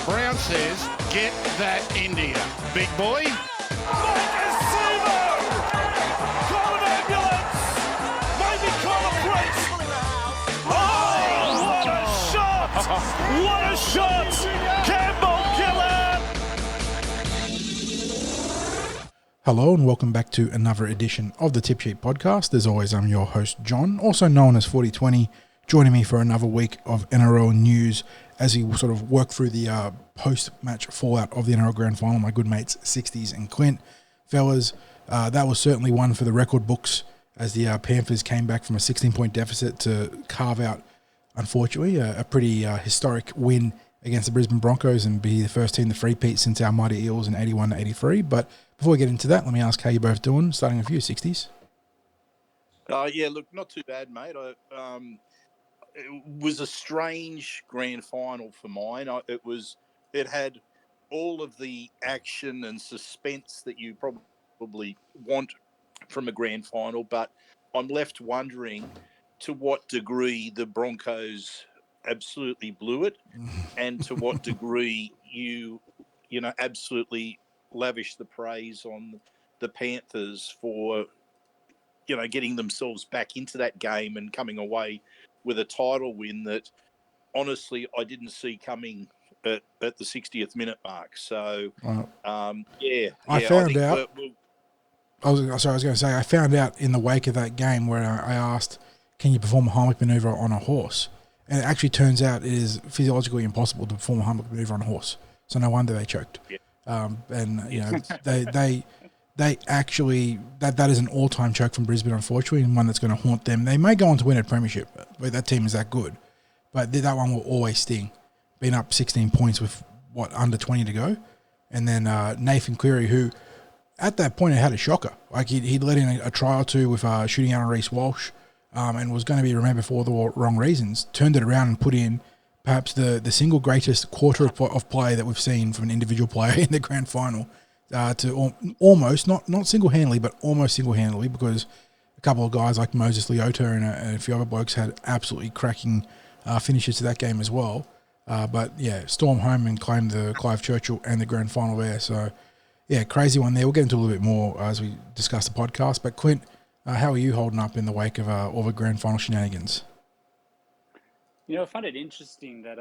Brown says, get that India. Big boy. Call an ambulance! Maybe call a priest! Oh, what a shot! What a shot! Campbell killer! Hello and welcome back to another edition of the Tip Sheet Podcast. As always, I'm your host, John, also known as Forty20, joining me for another week of NRL news as we sort of work through the post-match fallout of the NRL Grand Final. My good mates, Sixties and Clint. Fellas, that was certainly one for the record books as the Panthers came back from a 16-point deficit to carve out, unfortunately, a pretty historic win against the Brisbane Broncos and be the first team to three-peat since our mighty Eels in 81-83. But before we get into that, let me ask how you're both doing, starting with you, Sixties. Yeah, look, not too bad, mate. It was a strange grand final for mine. It had all of the action and suspense that you probably want from a grand final, but I'm left wondering to what degree the Broncos absolutely blew it, and to what degree you absolutely lavish the praise on the Panthers for getting themselves back into that game and coming away with a title win that honestly I didn't see coming at the 60th minute mark. So I found out. I was going to say, I found out in the wake of that game where I asked, can you perform a Heimlich maneuver on a horse? And it actually turns out it is physiologically impossible to perform a Heimlich maneuver on a horse. So no wonder they choked. Yeah. They actually, that is an all-time choke from Brisbane, unfortunately, and one that's going to haunt them. They may go on to win a premiership, but that team is that good. But that one will always sting. Being up 16 points with, under 20 to go. And then Nathan Cleary, who at that point had a shocker. Like he'd let in a try or two with shooting out on Reece Walsh and was going to be remembered for all the wrong reasons. Turned it around and put in perhaps the single greatest quarter of play that we've seen from an individual player in the grand final. To almost, not single-handedly, but almost single-handedly, because a couple of guys like Moses Leota and a few other blokes had absolutely cracking finishes to that game as well. But yeah, storm home and claim the Clive Churchill and the grand final there. So yeah, crazy one there. We'll get into a little bit more as we discuss the podcast. But Clint, how are you holding up in the wake of all the grand final shenanigans? I find it interesting that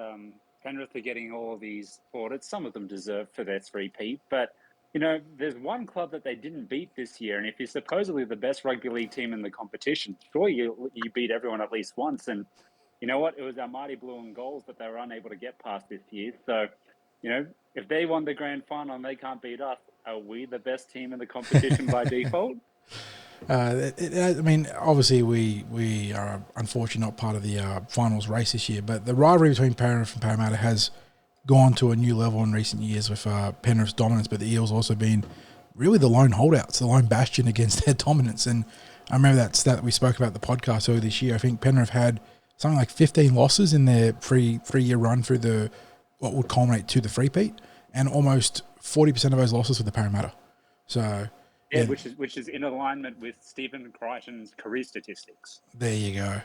Penrith are getting all these plaudits. Some of them deserve for their three-peat, but there's one club that they didn't beat this year, and if you're supposedly the best rugby league team in the competition, sure, you beat everyone at least once. And you know what? It was our mighty blue and goals that they were unable to get past this year. So, if they won the grand final and they can't beat us, are we the best team in the competition by default? Obviously we are unfortunately not part of the finals race this year, but the rivalry between Penrith and Parramatta has gone to a new level in recent years with Penrith's dominance, but the Eels also been really the lone holdouts, the lone bastion against their dominance. And I remember that stat that we spoke about the podcast earlier this year. I think Penrith had something like 15 losses in their three-year run through what would culminate to the three-peat, and almost 40% of those losses were the Parramatta. So yeah, which is in alignment with Stephen Crichton's career statistics. There you go.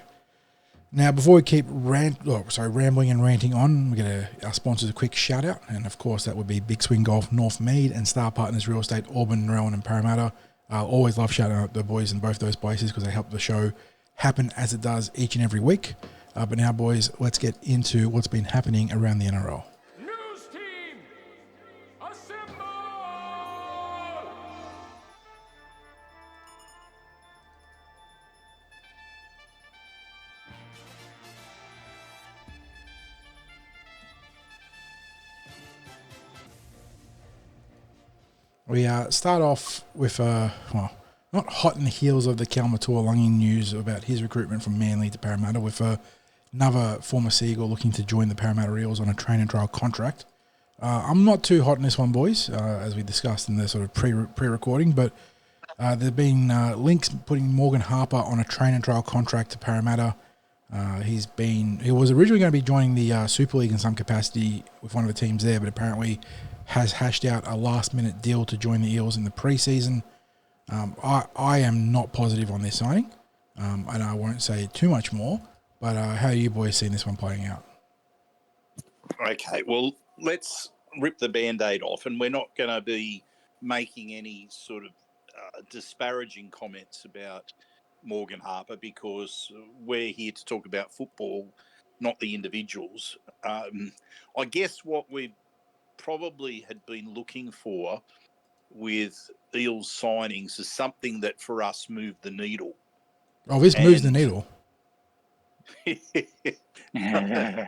Now, before we keep rambling and ranting on, we get our sponsors a quick shout out, and of course that would be Big Swing Golf, North Mead, and Star Partners Real Estate, Auburn, Rowan, and Parramatta. I always love shouting out the boys in both those places because they help the show happen as it does each and every week. But now, boys, let's get into what's been happening around the NRL. News team, assemble! We start off with, not hot in the heels of the Kalmatua-Lungi news about his recruitment from Manly to Parramatta, with another former Seagull looking to join the Parramatta Eels on a train and trial contract. I'm not too hot in this one, boys, as we discussed in the sort of pre-recording, but there have been links putting Morgan Harper on a train and trial contract to Parramatta. He was originally going to be joining the Super League in some capacity with one of the teams there, but apparently has hashed out a last-minute deal to join the Eels in the pre-season. I am not positive on this signing, and I won't say too much more, But how are you boys seeing this one playing out? Okay, well, let's rip the Band-Aid off, and we're not going to be making any sort of disparaging comments about Morgan Harper because we're here to talk about football, not the individuals. I guess what we probably had been looking for with Eels signings is something that for us moved the needle. Oh, this moves the needle. And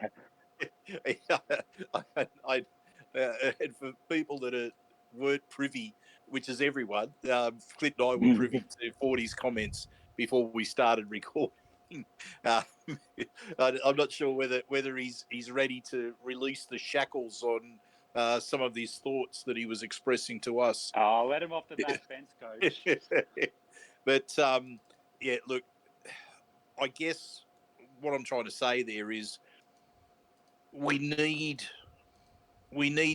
for people that weren't privy, which is everyone, Clint and I were privy to 40's comments before we started recording. I'm not sure whether he's ready to release the shackles on some of his thoughts that he was expressing to us. Oh, let him off the back fence, coach. But yeah, look, I guess what I'm trying to say there is we need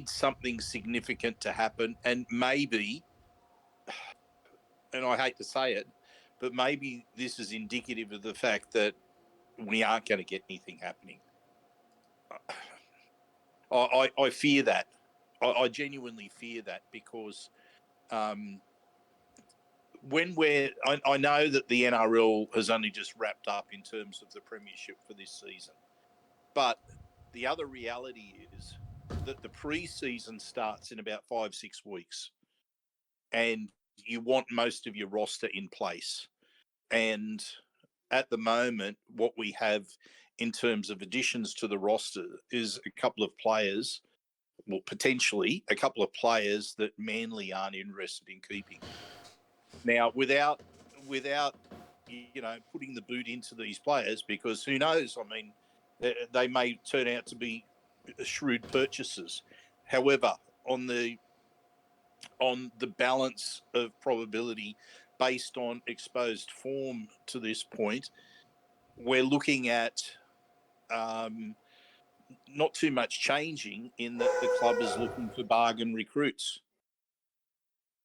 something significant to happen, and maybe, and I hate to say it, but maybe this is indicative of the fact that we aren't going to get anything happening. I fear that. I genuinely fear that because I know that the NRL has only just wrapped up in terms of the premiership for this season, but the other reality is that the pre-season starts in about 5-6 weeks, and you want most of your roster in place. And at the moment, what we have in terms of additions to the roster is a couple of players, well, potentially a couple of players that Manly aren't interested in keeping. Now, without putting the boot into these players, because who knows? I mean, they may turn out to be shrewd purchases. However, on the balance of probability based on exposed form to this point, we're looking at not too much changing in that the club is looking for bargain recruits.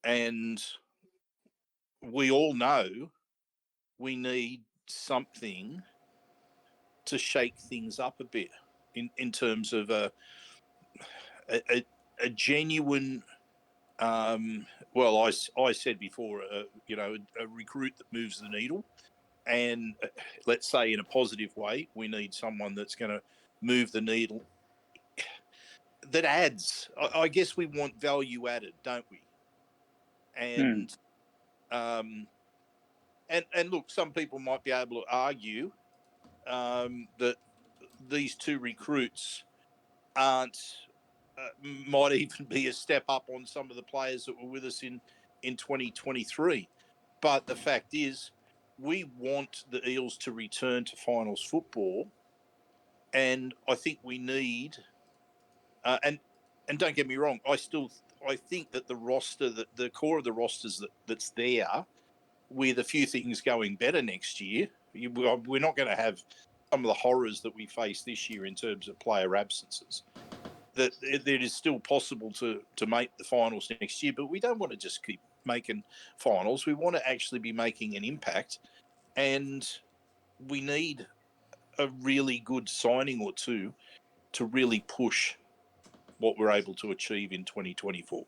And we all know we need something to shake things up a bit in terms of a genuine well, I said before, a recruit that moves the needle. And let's say in a positive way, we need someone that's going to move the needle that adds. I guess we want value added, don't we? And and look, some people might be able to argue that these two recruits might even be a step up on some of the players that were with us in 2023. But the fact is, we want the Eels to return to finals football, and I think we need. And don't get me wrong, I think that the roster, the core of the rosters that's there, with a few things going better next year, we're not going to have some of the horrors that we face this year in terms of player absences. That it is still possible to make the finals next year, but we don't want to just keep making finals. We want to actually be making an impact, and we need a really good signing or two to really push what we're able to achieve in 2024.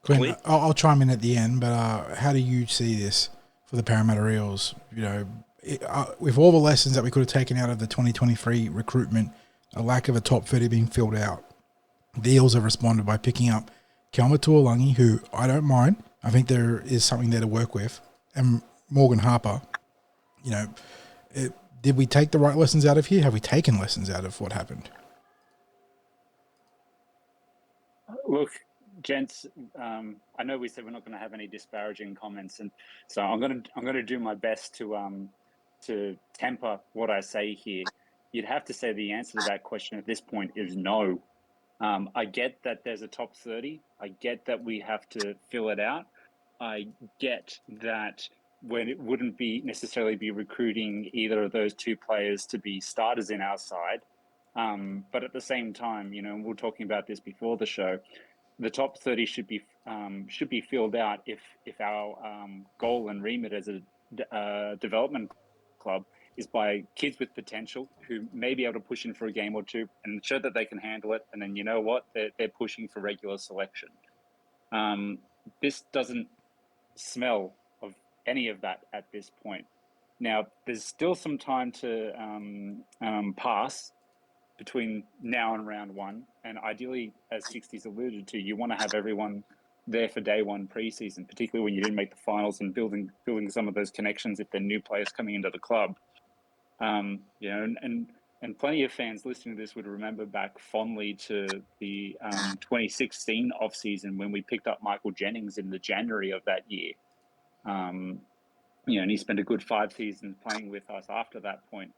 Clint, I'll chime in at the end, but how do you see this for the Parramatta Eels? You know, with all the lessons that we could have taken out of the 2023 recruitment, a lack of a top 30 being filled out, the Eels have responded by picking up Kelma Tuolangi, who I don't mind. I think there is something there to work with, and Morgan Harper. You know, did we take the right lessons out of here? Have we taken lessons out of what happened? Look, gents, I know we said we're not going to have any disparaging comments, and so I'm going to do my best to temper what I say here. You'd have to say the answer to that question at this point is no. I get that there's a top 30. I get that we have to fill it out. I get that when it wouldn't be necessarily be recruiting either of those two players to be starters in our side. But at the same time, you know, we were talking about this before the show, the top 30 should be filled out if our goal and remit as a development club is by kids with potential who may be able to push in for a game or two and show that they can handle it. And then, you know what? They're pushing for regular selection. This doesn't smell of any of that at this point. Now, there's still some time to pass between now and round one. And ideally, as Sixties alluded to, you want to have everyone there for day one preseason, particularly when you didn't make the finals, and building some of those connections if they're new players coming into the club. You know, and plenty of fans listening to this would remember back fondly to the 2016 off season when we picked up Michael Jennings in the January of that year. You know, and he spent a good 5 seasons playing with us after that point.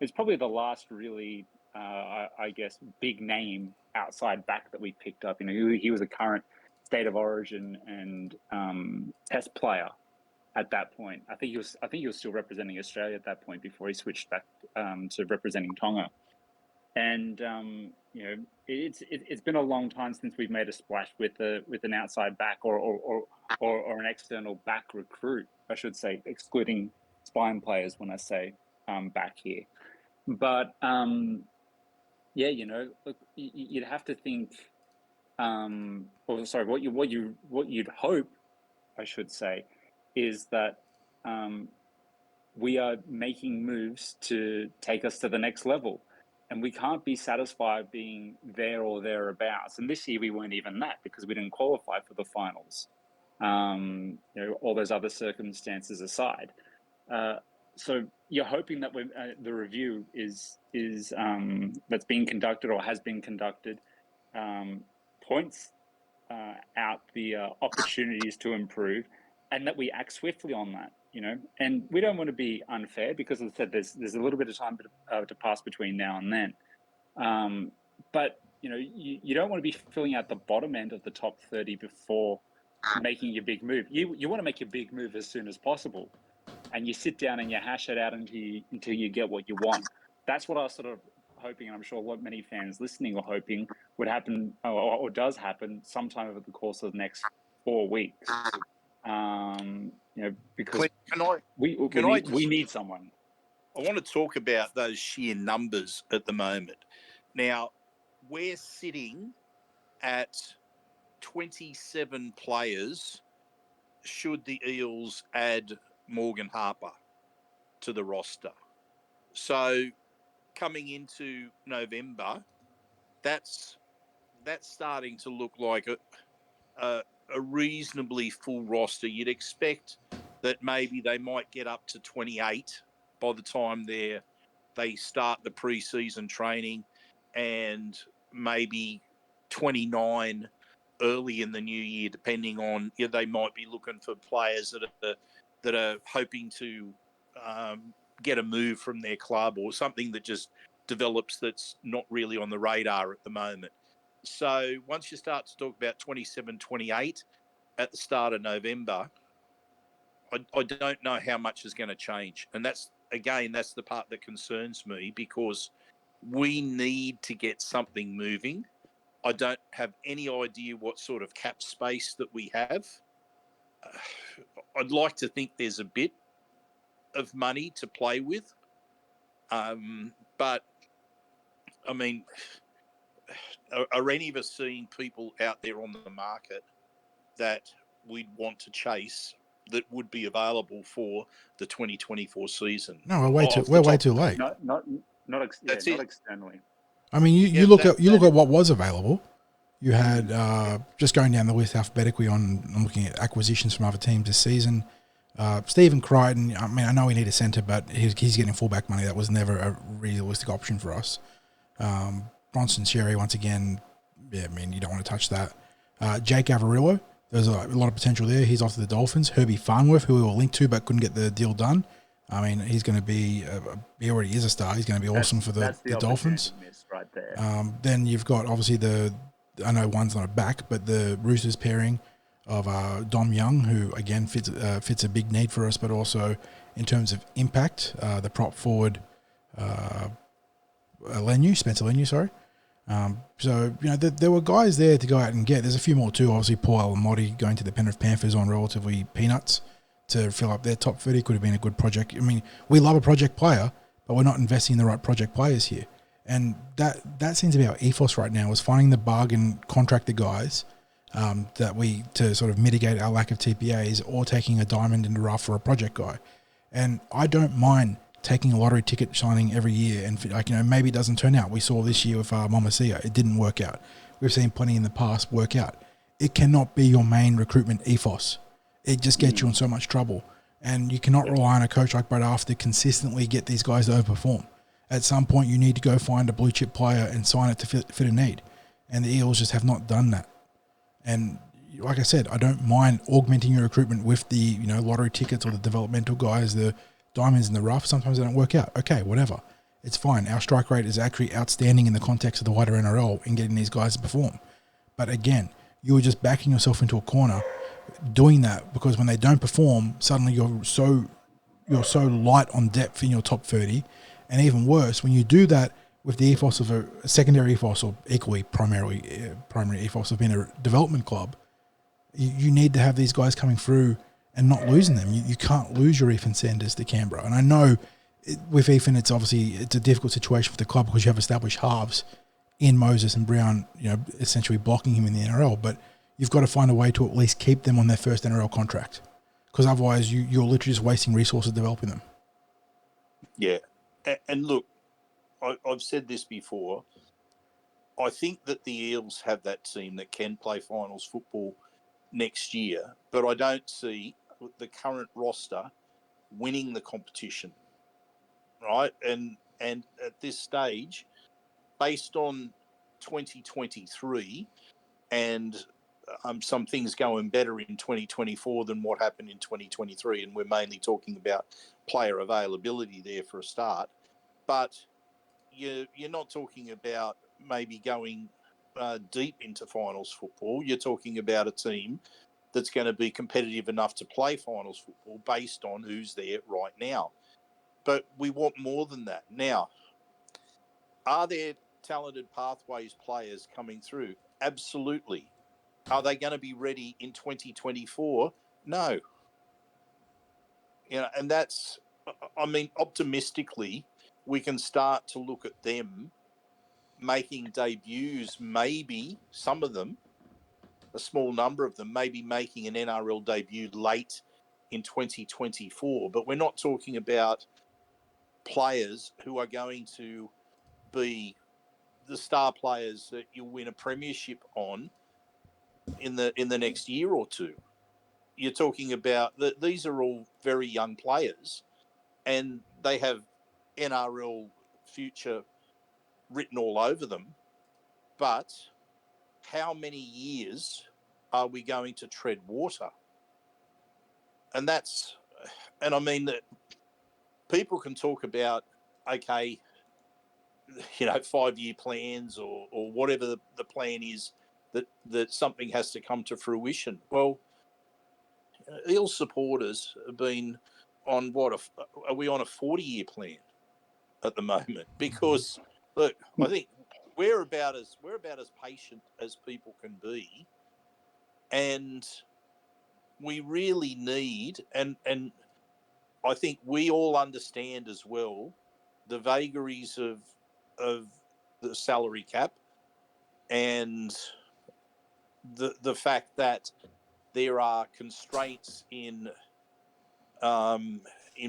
It's probably the last really, I guess, big name outside back that we picked up. You know, he was a current State of Origin and Test player at that point. I think he was still representing Australia at that point before he switched back to representing Tonga. And you know, it's been a long time since we've made a splash with an outside back or an external back recruit, I should say, excluding spine players when I say back here. But yeah, you know, look, you'd have to think, or sorry, what you'd hope, I should say, is that we are making moves to take us to the next level. And we can't be satisfied being there or thereabouts. And this year we weren't even that because we didn't qualify for the finals. You know, all those other circumstances aside. So you're hoping that the review is that's being conducted or has been conducted points out the opportunities to improve, and that we act swiftly on that. You know, and we don't want to be unfair because, as I said, there's a little bit of time to pass between now and then. But you know, you don't want to be filling out the bottom end of the top 30 before making your big move. You want to make your big move as soon as possible, and you sit down and you hash it out until you get what you want. That's what I was sort of hoping, and I'm sure what many fans listening are hoping would happen or does happen sometime over the course of the next 4 weeks. You know, because Clint, we need someone. I want to talk about those sheer numbers at the moment. Now, we're sitting at 27 players should the Eels add Morgan Harper to the roster. So coming into November, that's starting to look like a reasonably full roster. You'd expect that maybe they might get up to 28 by the time they start the pre-season training, and maybe 29 early in the new year, depending on, you know, they might be looking for players that are hoping to get a move from their club or something that just develops that's not really on the radar at the moment. So once you start to talk about 27, 28 at the start of November, I don't know how much is going to change. And that's the part that concerns me, because we need to get something moving. I don't have any idea what sort of cap space that we have. I'd like to think there's a bit of money to play with. But, I mean, are any of us seeing people out there on the market that we'd want to chase that would be available for the 2024 season? No, we're way too late. Not externally. I mean, you look at what was available. You had just going down the list alphabetically I'm looking at acquisitions from other teams this season. Stephen Crichton, I mean, I know we need a centre, but he's getting fullback money. That was never a realistic option for us. Bronson Xerri, once again, yeah, I mean, you don't want to touch that. Jake Averillo, there's a lot of potential there. He's off to the Dolphins. Herbie Farnworth, who we were linked to but couldn't get the deal done. I mean, he's going to be, he already is a star. He's going to be awesome for the Dolphins. Right there. Then you've got, obviously, I know one's not a back, but the Roosters pairing of Dom Young, who, again, fits a big need for us, but also in terms of impact, the prop forward, Spencer Lenu, sorry. So, you know, there were guys there to go out and get. There's a few more too. Obviously, Paul Alamotti going to the Penrith Panthers on relatively peanuts. to fill up their top 30. Could have been a good project. I mean, we love a project player, but we're not investing in the right project players here. And that seems to be our ethos right now, is finding the bargain contractor guys to sort of mitigate our lack of TPAs, or taking a diamond in the rough for a project guy. And I don't mind taking a lottery ticket signing every year, and maybe it doesn't turn out. We saw this year with Momasia, it didn't work out. We've seen plenty in the past work out. It cannot be your main recruitment ethos. It just gets you in so much trouble. And you cannot rely on a coach like Brad Arthur to consistently get these guys to overperform. At some point, you need to go find a blue chip player and sign it to fit a need. And the Eels just have not done that. And like I said, I don't mind augmenting your recruitment with the lottery tickets or the developmental guys, the diamonds in the rough. Sometimes they don't work out. Okay, whatever. It's fine. Our strike rate is actually outstanding in the context of the wider NRL in getting these guys to perform. But again, you were just backing yourself into a corner doing that, because when they don't perform, suddenly you're so light on depth in your top 30. And even worse, when you do that with the ethos of a secondary ethos, or equally primary ethos of being a development club, you need to have these guys coming through and not losing them. You can't lose your Ethan Sanders to Canberra. And I know with Ethan, it's a difficult situation for the club because you have established halves in Moses and Brown, essentially blocking him in the NRL. But you've got to find a way to at least keep them on their first NRL contract, because otherwise you're literally just wasting resources developing them. Yeah. And look, I've said this before. I think that the Eels have that team that can play finals football next year, but I don't see the current roster winning the competition, right? And at this stage, based on 2023 and some things going better in 2024 than what happened in 2023, and we're mainly talking about player availability there for a start, but you're not talking about maybe going deep into finals football. You're talking about a team that's going to be competitive enough to play finals football based on who's there right now. But we want more than that. Now, are there talented pathways players coming through? Absolutely. Are they going to be ready in 2024? No. And that's, optimistically, we can start to look at them making debuts, maybe some of them, a small number of them, maybe making an NRL debut late in 2024. But we're not talking about players who are going to be the star players that you'll win a premiership on in the next year or two. You're talking about these are all very young players, and they have NRL future written all over them. But how many years are we going to tread water? And I mean that people can talk about, okay, 5-year plans or whatever the plan is, that something has to come to fruition. Well, Eels supporters have been on are we on a 40-year plan at the moment? Because look, I think we're about as patient as people can be, and we really need, and I think we all understand as well the vagaries of the salary cap, and the fact that there are constraints in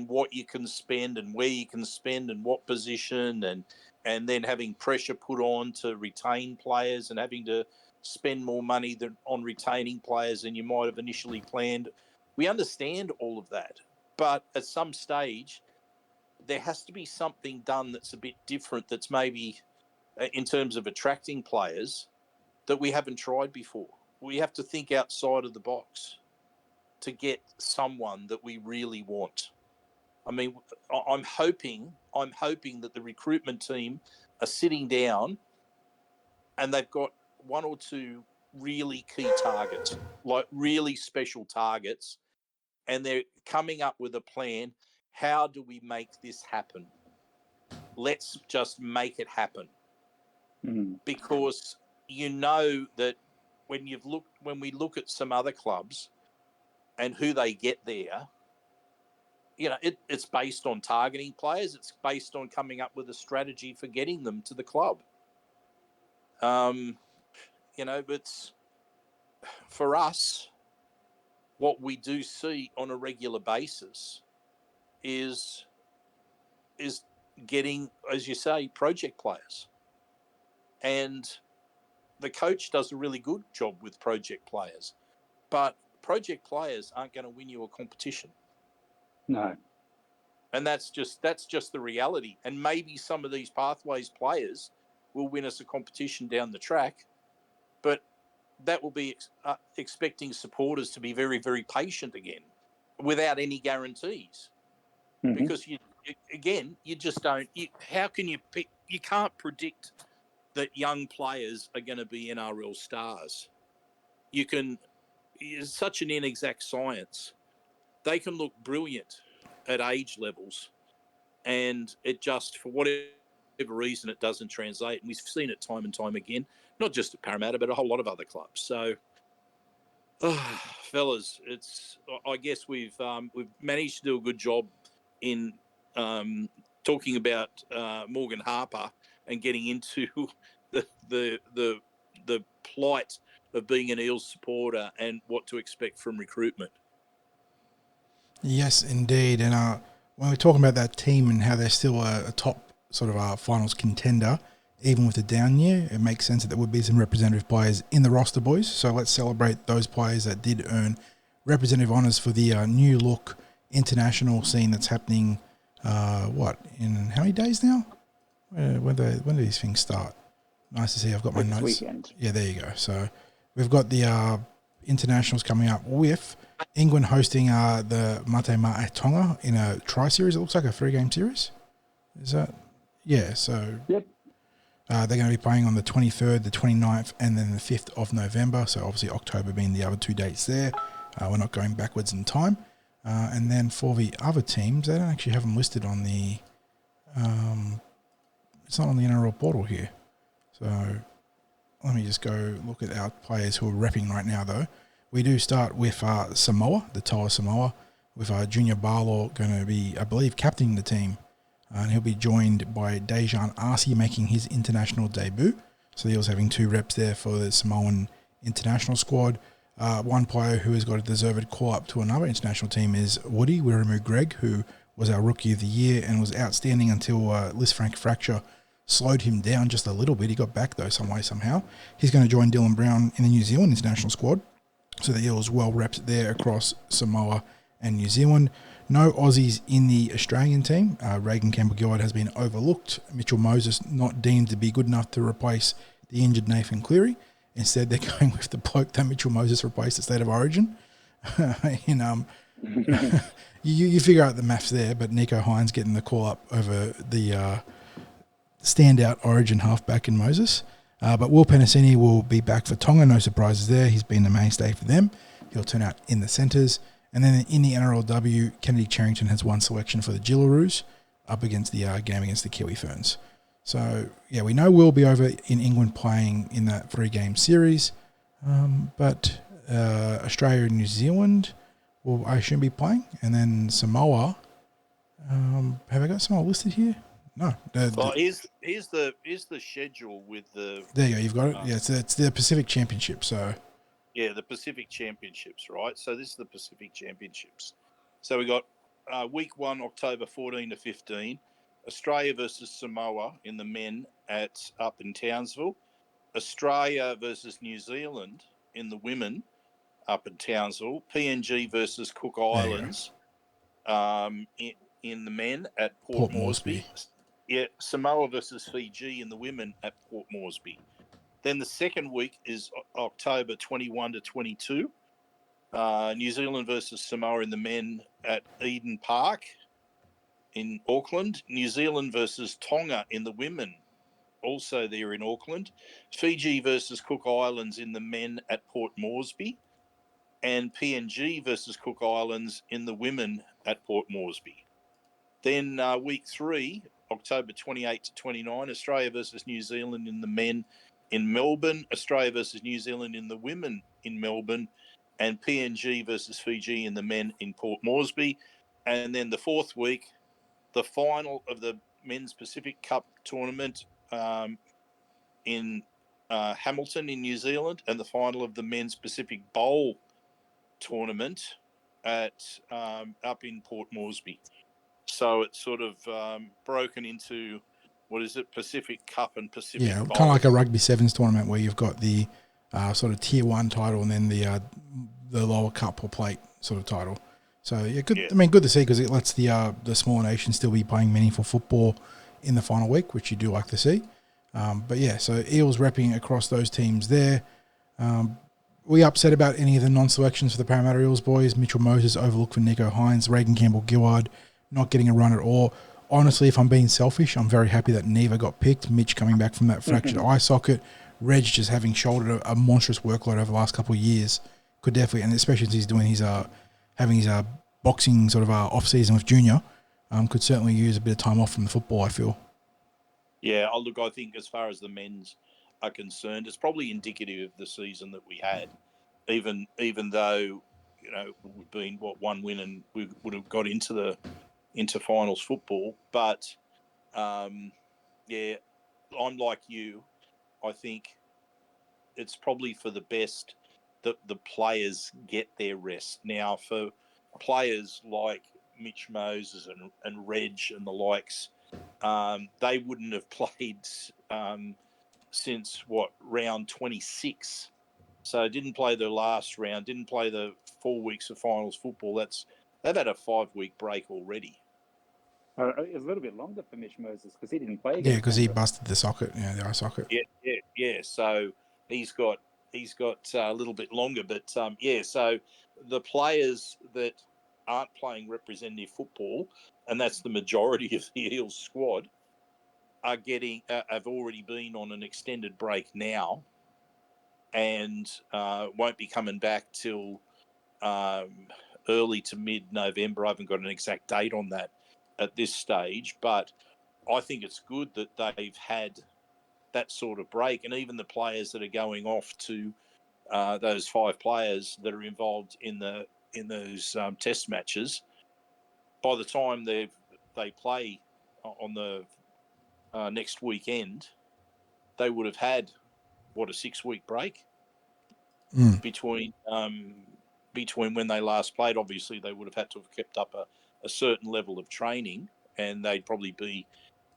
what you can spend and where you can spend and what position, and then having pressure put on to retain players and having to spend more money on retaining players than you might have initially planned. We understand all of that, but at some stage there has to be something done that's a bit different, that's maybe in terms of attracting players that we haven't tried before. We have to think outside of the box to get someone that we really want. I mean, I'm hoping that the recruitment team are sitting down and they've got one or two really key targets, like really special targets, and they're coming up with a plan. How do we make this happen? Let's just make it happen. Because that when we look at some other clubs and who they get there, it's based on targeting players. It's based on coming up with a strategy for getting them to the club. But for us, what we do see on a regular basis is getting, as you say, project players. And the coach does a really good job with project players. But project players aren't going to win you a competition. No. And that's just the reality. And maybe some of these pathways players will win us a competition down the track, but that will be expecting supporters to be very, very patient again, without any guarantees. Mm-hmm. Because you just don't. How can you pick? You can't predict that young players are going to be NRL stars. It's such an inexact science. They can look brilliant at age levels, and it just, for whatever reason, it doesn't translate. And we've seen it time and time again, not just at Parramatta, but a whole lot of other clubs. So, fellas, I guess we've managed to do a good job in talking about Morgan Harper and getting into the plight of being an Eels supporter and what to expect from recruitment. Yes, indeed. And when we're talking about that team and how they're still a top sort of finals contender, even with the down year, it makes sense that there would be some representative players in the roster, boys. So let's celebrate those players that did earn representative honours for the new look international scene that's happening, in how many days now? When do these things start? Nice to see. I've got my notes. Weekend. Yeah, there you go. So we've got the internationals coming up with England hosting the Mate Ma'e Tonga in a tri-series. It looks like a 3-game series. Is that? Yeah, so Yep. they're going to be playing on the 23rd, the 29th, and then the 5th of November. So obviously October being the other 2 dates there. We're not going backwards in time. And then for the other teams, they don't actually have them listed on the... it's not on the NRL portal here. So let me just go look at our players who are repping right now, though. We do start with Samoa, the Toa Samoa, with Junior Paulo going to be, I believe, captaining the team. And he'll be joined by Dejan Arce making his international debut. So the Eels having 2 reps there for the Samoan international squad. One player who has got a deserved call-up to another international team is Woody Wiramu Greg, who was our Rookie of the Year and was outstanding until Lisfranc fracture slowed him down just a little bit. He got back, though, some way, somehow. He's going to join Dylan Brown in the New Zealand international squad. So the Eels well repped there across Samoa and New Zealand. No Aussies in the Australian team. Reagan Campbell-Gillard has been overlooked. Mitchell Moses not deemed to be good enough to replace the injured Nathan Cleary. Instead, they're going with the bloke that Mitchell Moses replaced at State of Origin. You figure out the maths there, but Nico Hines getting the call up over the standout Origin halfback in Moses. But Will Penasini will be back for Tonga. No surprises there. He's been the mainstay for them. He'll turn out in the centres. And then in the NRLW, Kennedy Cherrington has one selection for the Gillaroos up against the game against the Kiwi Ferns. So, yeah, we know we'll be over in England playing in that 3-game series. But Australia and New Zealand will, I assume, be playing. And then Samoa. Have I got Samoa listed here? No. Here's the schedule with the... There you go. You've got it. Yeah, it's the Pacific Championship. So... Yeah, the Pacific Championships, right? So this is the Pacific Championships. So we got week 1, October 14 to 15, Australia versus Samoa in the men up in Townsville, Australia versus New Zealand in the women up in Townsville, PNG versus Cook Islands in the men at Port Moresby. Yeah, Samoa versus Fiji in the women at Port Moresby. Then the second week is October 21 to 22. New Zealand versus Samoa in the men at Eden Park in Auckland. New Zealand versus Tonga in the women, also there in Auckland. Fiji versus Cook Islands in the men at Port Moresby. And PNG versus Cook Islands in the women at Port Moresby. Then week 3, October 28 to 29, Australia versus New Zealand in the men in Melbourne, Australia versus New Zealand in the women in Melbourne, and PNG versus Fiji in the men in Port Moresby. And then the fourth week, the final of the Men's Pacific Cup tournament in Hamilton in New Zealand, and the final of the Men's Pacific Bowl tournament at up in Port Moresby. So it's sort of broken into, what is it, Pacific Cup and Pacific Bowl. Kind of like a rugby sevens tournament where you've got the sort of tier 1 title and then the lower cup or plate sort of title. So yeah, good. I mean, good to see, because it lets the smaller nations still be playing meaningful football in the final week, which you do like to see. But yeah, so Eels repping across those teams there. We upset about any of the non-selections for the Parramatta Eels boys. Mitchell Moses overlooked for Nico Hines. Reagan Campbell-Gillard not getting a run at all. Honestly, if I'm being selfish, I'm very happy that Neva got picked. Mitch coming back from that fractured eye socket. Reg just having shouldered a monstrous workload over the last couple of years. Could definitely, and especially as he's doing his having his boxing sort of off-season with Junior, could certainly use a bit of time off from the football, I feel. Yeah, look, I think as far as the men's are concerned, it's probably indicative of the season that we had. Even though, we've been, one win and we would have got into finals football. But, yeah, I'm like you. I think it's probably for the best that the players get their rest. Now, for players like Mitch Moses and Reg and the likes, they wouldn't have played since, round 26. So didn't play the last round, didn't play the 4 weeks of finals football. They've had a 5-week break already. It was a little bit longer for Mitch Moses because he didn't play. Yeah, because he busted the socket, the eye socket. Yeah. So he's got a little bit longer, but so the players that aren't playing representative football, and that's the majority of the Eels squad, are have already been on an extended break now, and won't be coming back till early to mid-November. I haven't got an exact date on that at this stage, but I think it's good that they've had that sort of break, and even the players that are going off to those 5 players that are involved in those test matches, by the time they play on the next weekend, they would have had a 6-week break between when they last played. Obviously, they would have had to have kept up a certain level of training, and they'd probably be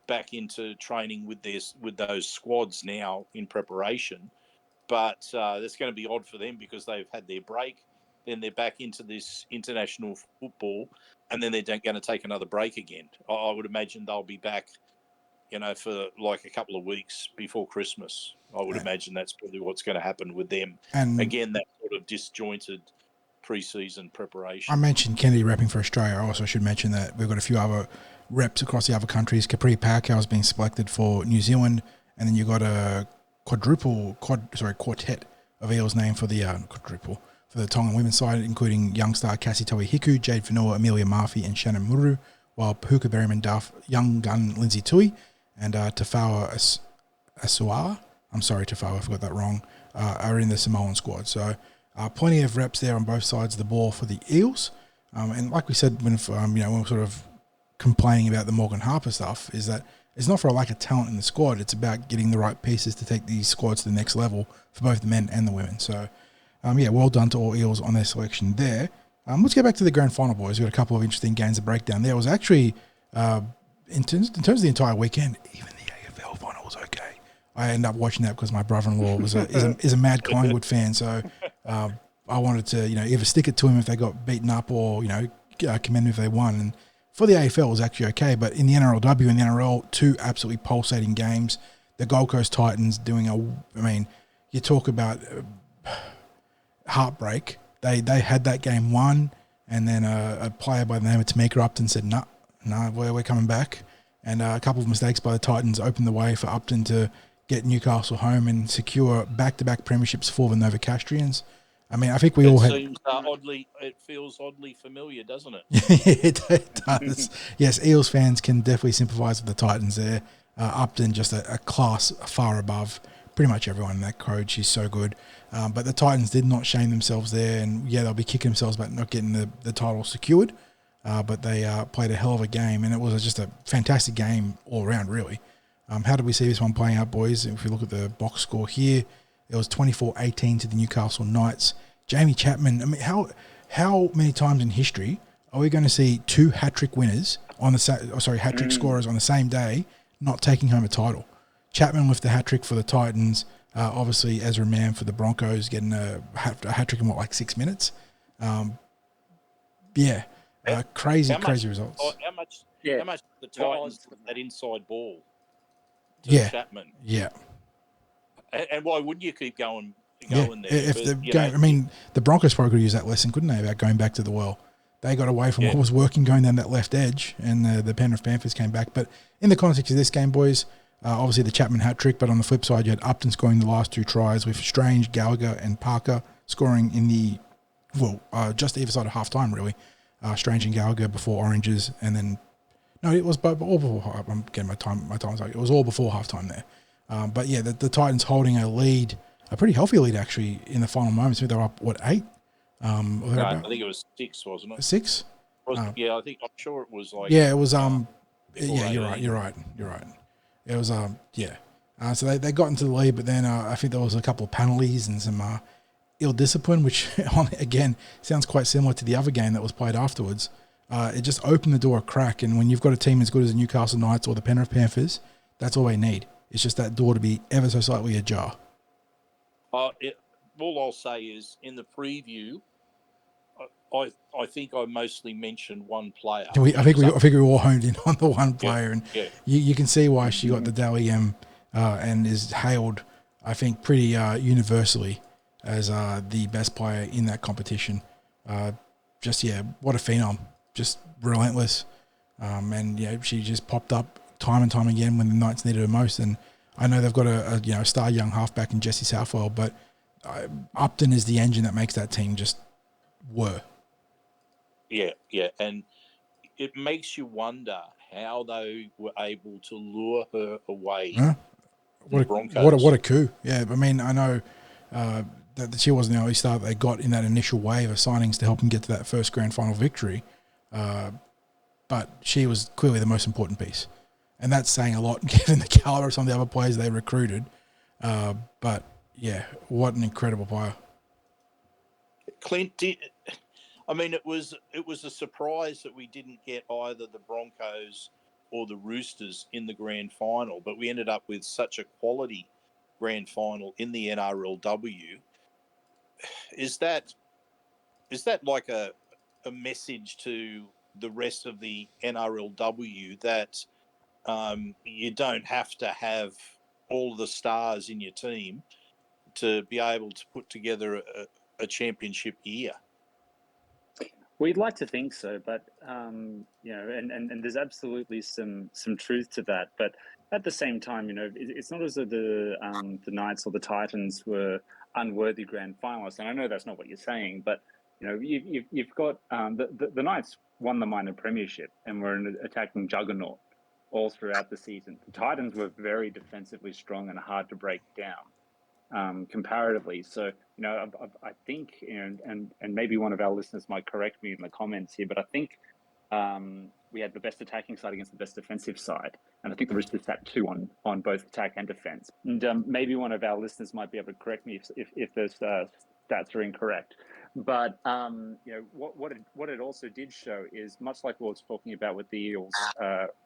back into training with those squads now in preparation. But that's going to be odd for them because they've had their break, then they're back into this international football, and then they're going to take another break again. I would imagine they'll be back, for like a couple of weeks before Christmas. I would imagine that's probably what's going to happen with them. And again, that sort of disjointed pre-season preparation. I mentioned Kennedy repping for Australia. I also should mention that we've got a few other reps across the other countries. Capri Paulo has been selected for New Zealand, and then you got a quartet of Eels named for the quadruple for the Tongan women's side, including young star Cassie Towie Hiku, Jade Fanua, Amelia Murphy, and Shannon Muru, while Puka Berryman Duff, young gun Lindsay Tui, and Tafawa Asuara, I'm sorry Tafawa, I forgot that wrong, are in the Samoan squad. So plenty of reps there on both sides of the ball for the Eels. And like we said when we're sort of complaining about the Morgan Harper stuff, is that it's not for a lack of talent in the squad. It's about getting the right pieces to take these squads to the next level for both the men and the women. So, well done to all Eels on their selection there. Let's get back to the grand final, boys. We've got a couple of interesting games to break down there. It was actually, in terms of the entire weekend, even the AFL final was okay. I ended up watching that because my brother-in-law is a mad Collingwood fan. So I wanted to, either stick it to him if they got beaten up or, commend them if they won. And for the AFL, it was actually okay. But in the NRLW and the NRL, 2 absolutely pulsating games. The Gold Coast Titans doing you talk about heartbreak. They had that game won, and then a player by the name of Tamika Upton said, no, we're coming back. And a couple of mistakes by the Titans opened the way for Upton to get Newcastle home and secure back-to-back premierships for the Novocastrians. I think we all had... It feels oddly familiar, doesn't it? It does. Yes, Eels fans can definitely sympathise with the Titans there. Upton, just a class far above pretty much everyone in that code. She's so good. But the Titans did not shame themselves there, and they'll be kicking themselves about not getting the title secured. but they played a hell of a game, and it was just a fantastic game all around, really. How did we see this one playing out, boys? If we look at the box score here, it was 24-18 to the Newcastle Knights. Jamie Chapman, I mean, how many times in history are we going to see two hat-trick winners on the hat-trick scorers on the same day not taking home a title? Chapman with the hat-trick for the Titans, obviously Ezra Mann for the Broncos getting a hat-trick in, like 6 minutes? Crazy results. How much the Titans put that inside ball to Chapman? Yeah. And why wouldn't you keep going there? If the game, I mean, the Broncos probably could use that lesson, couldn't they, about going back to the well? They got away from what was working going down that left edge, and the Penrith Panthers came back. But in the context of this game, boys, obviously the Chapman hat-trick, but on the flip side, you had Upton scoring the last two tries with Strange, Gallagher, and Parker scoring in the, just either side of half-time, really. Strange and Gallagher before Oranges, and then, no, it was all before, I'm getting my time's like, it was all before half-time there. But yeah, the Titans holding a lead, a pretty healthy lead, actually, in the final moments. They were up, 8? No, I think it was 6, wasn't it? 6? I'm sure it was like. Yeah, it was. You're right. It was. So they got into the lead, but then I think there was a couple of penalties and some ill discipline, which again sounds quite similar to the other game that was played afterwards. It just opened the door a crack, and when you've got a team as good as the Newcastle Knights or the Penrith Panthers, that's all they need. It's just that door to be ever so slightly ajar. All I'll say is in the preview, I think I mostly mentioned one player. I think we all honed in on the one player, and you can see why she got the Dally M and is hailed, I think, pretty universally as the best player in that competition. What a phenom, just relentless, and she just popped up time and time again when the Knights needed her most. And I know they've got a star young halfback in Jesse Southwell, but Upton is the engine that makes that team just whir. Yeah, and it makes you wonder how they were able to lure her away. What a coup! Yeah, I mean, I know that she wasn't the only star that they got in that initial wave of signings to help them get to that first grand final victory, but she was clearly the most important piece, and that's saying a lot given the caliber of some of the other players they recruited. But yeah, what an incredible player. Clint did. I mean, it was a surprise that we didn't get either the Broncos or the Roosters in the grand final, but we ended up with such a quality grand final in the NRLW. Is that like a message to the rest of the NRLW that you don't have to have all the stars in your team to be able to put together a championship year? We'd like to think so, but and there's absolutely some truth to that. But at the same time, it's not as though the Knights or the Titans were unworthy grand finalists. And I know that's not what you're saying, but you've got the Knights won the minor premiership and were an attacking juggernaut all throughout the season. The Titans were very defensively strong and hard to break down. Comparatively. So, I think, and maybe one of our listeners might correct me in the comments here, but I think we had the best attacking side against the best defensive side. And I think the Roosters sat 2 on both attack and defense. And maybe one of our listeners might be able to correct me if those stats are incorrect. But, what it also did show is, much like what I was talking about with the Eels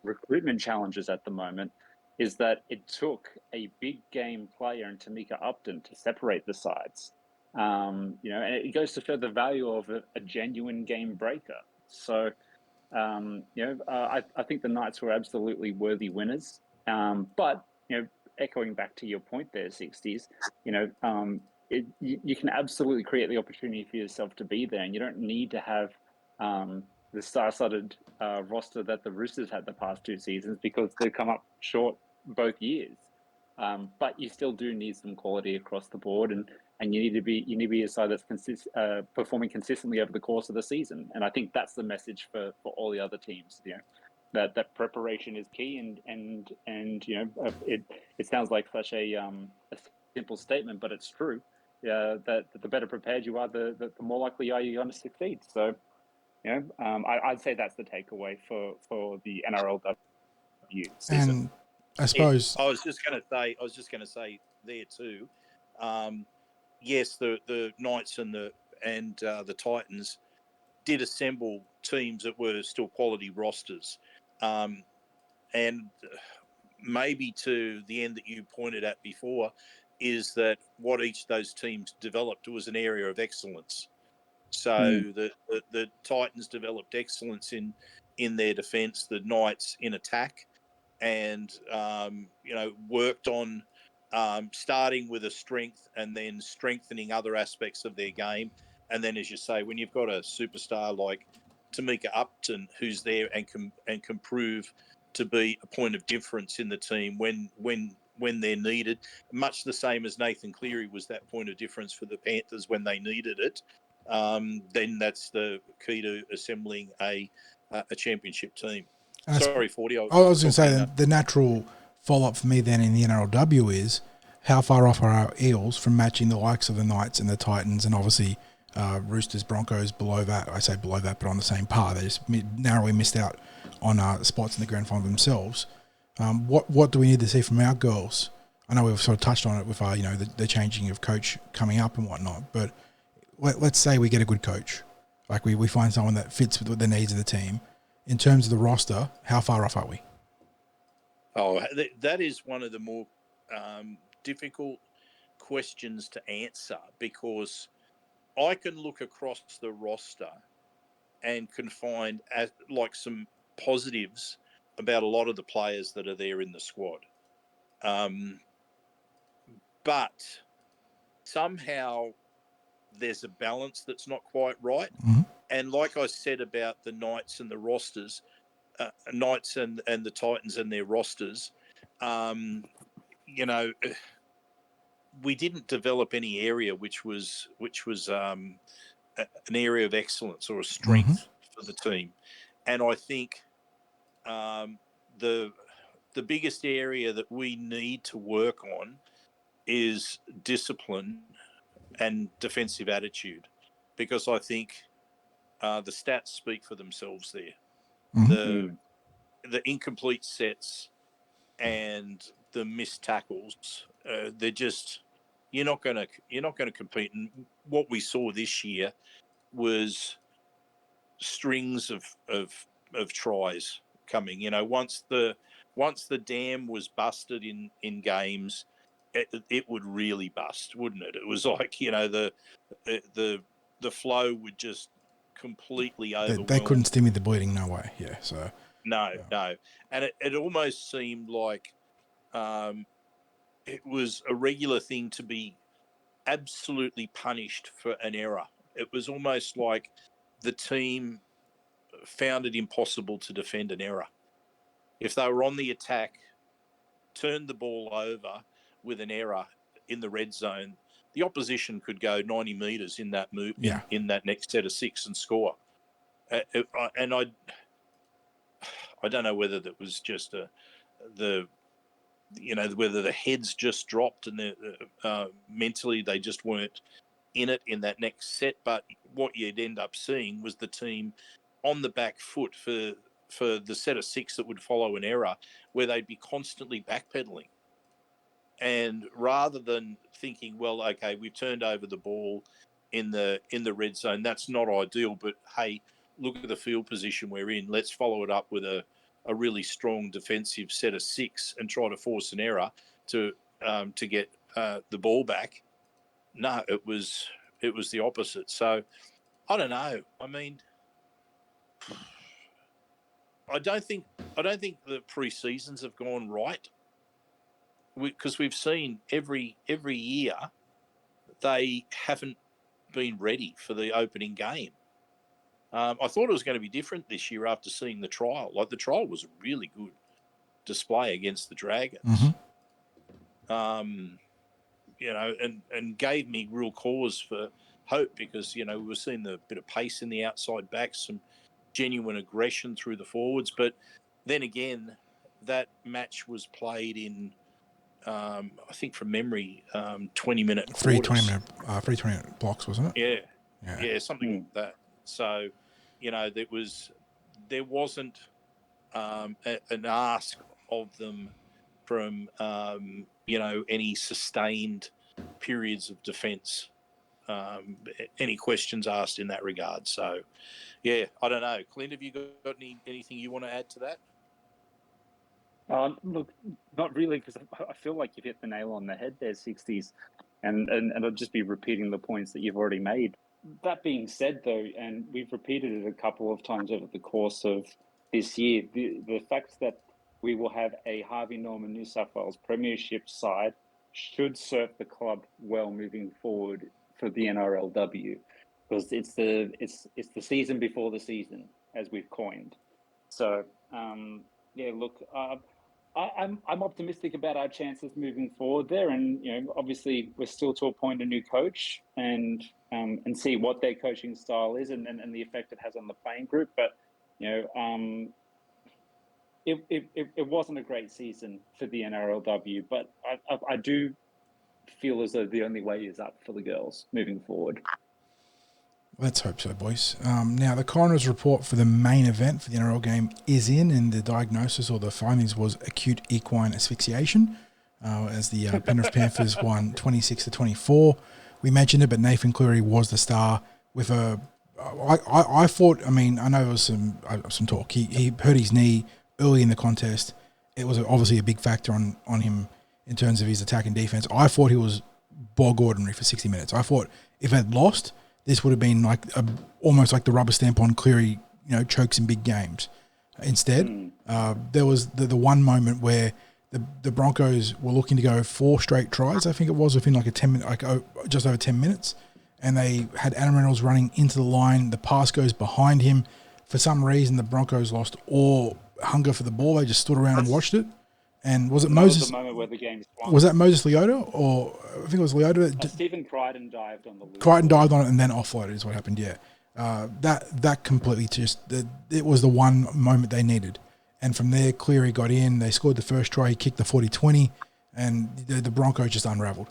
recruitment challenges at the moment, is that it took a big game player in Tamika Upton to separate the sides. And it goes to show the value of a genuine game breaker. So, I think the Knights were absolutely worthy winners. But, echoing back to your point there, Sixties, you can absolutely create the opportunity for yourself to be there, and you don't need to have the star-studded roster that the Roosters had the past 2 seasons, because they've come up short both years. But you still do need some quality across the board, and you need to be a side that's performing consistently over the course of the season. And I think that's the message for all the other teams. That preparation is key, and it sounds like such a simple statement, but it's true. That the better prepared you are, the more likely are you going to succeed. So, I'd say that's the takeaway for the NRLW season. And I suppose I was just going to say there too. Yes, the Knights and the Titans did assemble teams that were still quality rosters, and maybe to the end that you pointed at before, is that what each of those teams developed was an area of excellence. So the Titans developed excellence in their defence, the Knights in attack, and worked on starting with a strength and then strengthening other aspects of their game. And then, as you say, when you've got a superstar like Tamika Upton who's there and can prove to be a point of difference in the team when they're needed, much the same as Nathan Cleary was that point of difference for the Panthers when they needed it, then that's the key to assembling a championship team. Sorry, 40. I was going to say the natural follow-up for me then in the NRLW is how far off are our Eels from matching the likes of the Knights and the Titans and obviously Roosters, Broncos below that. I say below that, but on the same par. They just narrowly missed out on spots in the grand final themselves. What do we need to see from our girls? I know we've sort of touched on it with the changing of coach coming up and whatnot, but let's say we get a good coach. Like we find someone that fits with the needs of the team. In terms of the roster, how far off are we? Oh, that is one of the more difficult questions to answer, because I can look across the roster and can find some positives about a lot of the players that are there in the squad. But somehow there's a balance that's not quite right. Mm-hmm. And like I said about the Knights and the rosters, Knights and the Titans and their rosters, we didn't develop any area which was an area of excellence or a strength for the team. And I think the biggest area that we need to work on is discipline and defensive attitude, because I think the stats speak for themselves there. Mm-hmm. The incomplete sets and the missed tackles, they're just you're not going to compete. And what we saw this year was strings of tries coming. Once the dam was busted in games, it would really bust, wouldn't it? It was like the flow would just completely overwhelm. They couldn't stimulate the bleeding, no way. Yeah, so no, and it almost seemed like it was a regular thing to be absolutely punished for an error. It was almost like the team found it impossible to defend an error. If they were on the attack, turned the ball over with an error in the red zone, the opposition could go 90 metres in that move, in that next set of six and score. And I don't know whether that was just whether the heads just dropped and mentally they just weren't in it in that next set. But what you'd end up seeing was the team on the back foot for the set of six that would follow an error, where they'd be constantly backpedaling. And rather than thinking, well, okay, we've turned over the ball in the red zone, that's not ideal, but hey, look at the field position we're in. Let's follow it up with a really strong defensive set of six and try to force an error to get the ball back. No, it was the opposite. So I don't know. I mean, I don't think the pre-seasons have gone right, because we've seen every year they haven't been ready for the opening game. I thought it was going to be different this year after seeing the trial. Like, the trial was a really good display against the Dragons. And gave me real cause for hope, because, we were seeing a bit of pace in the outside backs, some genuine aggression through the forwards. But then again, that match was played in, I think from memory, 20-minute quarters. 20 minute blocks, wasn't it? Yeah, something like that. So, there wasn't an ask of them from any sustained periods of defence. Any questions asked in that regard. So, yeah, I don't know. Clint, have you got anything you want to add to that? Look, not really, because I feel like you've hit the nail on the head there, Sixties, and I'll just be repeating the points that you've already made. That being said, though, and we've repeated it a couple of times over the course of this year, the fact that we will have a Harvey Norman New South Wales Premiership side should serve the club well moving forward for the NRLW, because it's the season before the season, as we've coined. So yeah, look, I'm optimistic about our chances moving forward there, and obviously we're still to appoint a new coach and see what their coaching style is and the effect it has on the playing group. But it wasn't a great season for the NRLW, but I do feel as though the only way is up for the girls moving forward. Let's hope so, boys. Now, the coroner's report for the main event for the NRL game is in, and the diagnosis or the findings was acute equine asphyxiation, as the Penrith Panthers won 26-24. We mentioned it, but Nathan Cleary was the star with a. I thought. I mean, I know there was some talk. He hurt his knee early in the contest. It was obviously a big factor on him in terms of his attack and defense. I thought he was bog ordinary for 60 minutes. I thought if it had lost, this would have been like almost like the rubber stamp on Cleary, chokes in big games. Instead, there was the one moment where the Broncos were looking to go 4 straight tries. I think it was within like a 10 minute, just over 10 minutes, and they had Adam Reynolds running into the line. The pass goes behind him. For some reason, the Broncos lost all hunger for the ball. They just stood around and watched it. And was it Moses? Was the moment where the game swung. Was that Moses Leota, or I think it was Leota? Stephen Crichton dived on the loop. Crichton dived on it and then offloaded is what happened. Yeah, that completely it was the one moment they needed, and from there Cleary got in. They scored the first try. He kicked the 40-20, and the Broncos just unravelled.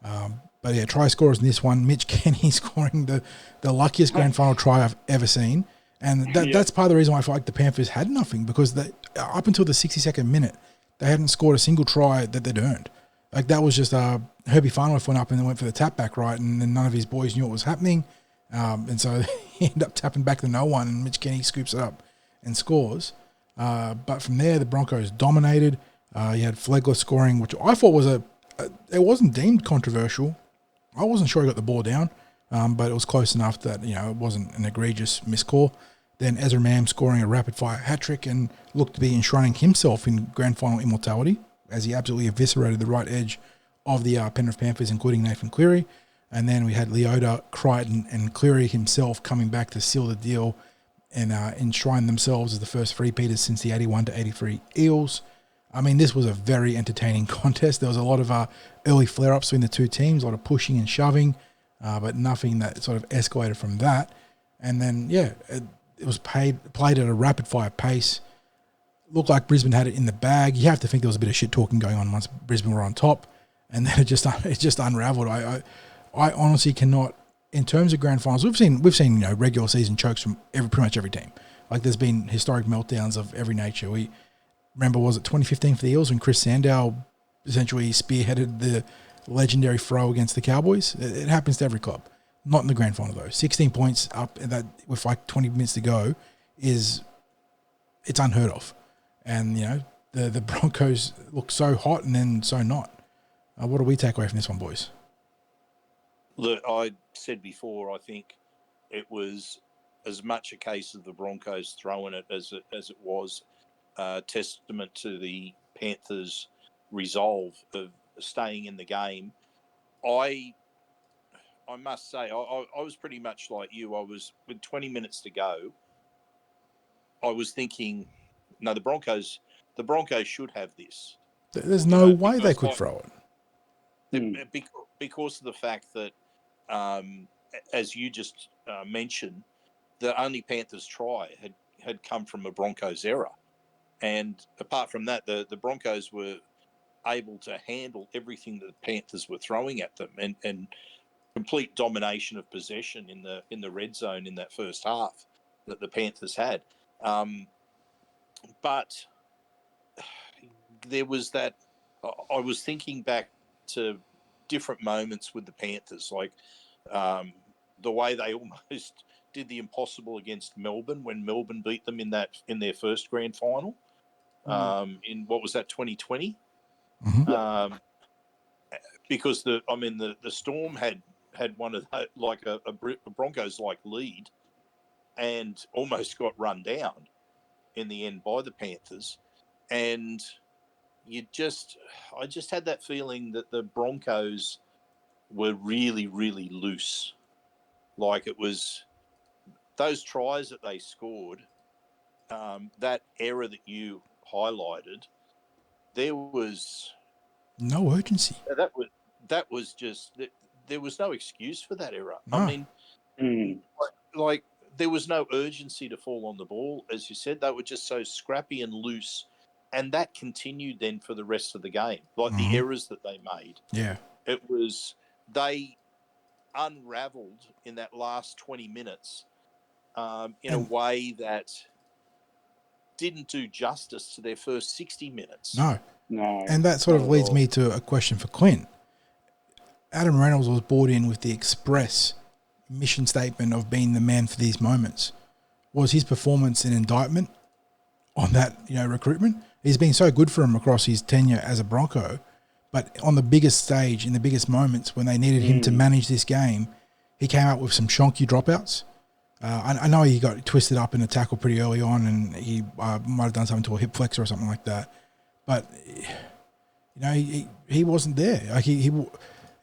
But yeah, try scorers in this one. Mitch Kenny scoring the luckiest grand final try I've ever seen, and that's part of the reason why I feel like the Panthers had nothing, because up until the 62nd minute. They hadn't scored a single try that they'd earned. Like, that was just Herbie Farnworth went up and then went for the tap back, right? And then none of his boys knew what was happening. And so he ended up tapping back to no one, and Mitch Kenny scoops it up and scores. But from there, the Broncos dominated. You had Flegler scoring, which I thought was it wasn't deemed controversial. I wasn't sure he got the ball down, but it was close enough that, it wasn't an egregious miscall. Then Ezra Mam scoring a rapid-fire hat-trick and looked to be enshrining himself in grand final immortality, as he absolutely eviscerated the right edge of the Penrith Panthers, including Nathan Cleary. And then we had Leota, Crichton, and Cleary himself coming back to seal the deal and enshrine themselves as the first three-peaters since the 81-83 Eels. I mean, this was a very entertaining contest. There was a lot of early flare-ups between the two teams, a lot of pushing and shoving, but nothing that sort of escalated from that. And then, it was played at a rapid-fire pace. Looked like Brisbane had it in the bag. You have to think there was a bit of shit-talking going on once Brisbane were on top. And then it just unravelled. I honestly cannot, in terms of grand finals, we've seen regular season chokes from pretty much every team. Like, there's been historic meltdowns of every nature. We remember, was it 2015 for the Eels when Chris Sandow essentially spearheaded the legendary throw against the Cowboys? It happens to every club. Not in the grand final, though. 16 points up that with like 20 minutes to go it's unheard of. And, the Broncos look so hot and then so not. What do we take away from this one, boys? Look, I said before, I think it was as much a case of the Broncos throwing it as it was testament to the Panthers' resolve of staying in the game. I must say, I was pretty much like you. I was, with 20 minutes to go, I was thinking, no, the Broncos should have this. There's no way they could throw it. Because of the fact that, as you just mentioned, the only Panthers try had come from a Broncos error. And apart from that, the Broncos were able to handle everything that the Panthers were throwing at them, and complete domination of possession in the red zone in that first half. that the Panthers had. But there was that. I was thinking back to different moments with the Panthers, like the way they almost did the impossible against Melbourne when Melbourne beat them in their first grand final. In what was that, 2020? Because the Storm had one of the, like a Broncos like lead, and almost got run down in the end by the Panthers, and I just had that feeling that the Broncos were really, really loose. Like, it was those tries that they scored, that error that you highlighted, there was No urgency. that was just, there was no excuse for that error. No. I mean, like there was no urgency to fall on the ball, as you said. They were just so scrappy and loose, and that continued then for the rest of the game. Like the errors that they made, it was, they unravelled in that last 20 minutes in a way that didn't do justice to their first 60 minutes. No. No. And that sort of leads me to a question for Clint. Adam Reynolds was brought in with the express mission statement of being the man for these moments. Was his performance an indictment on that, recruitment? He's been so good for him across his tenure as a Bronco, but on the biggest stage, in the biggest moments, when they needed him to manage this game, he came out with some shonky dropouts. I know he got twisted up in a tackle pretty early on, and he might have done something to a hip flexor or something like that. But he wasn't there. Like he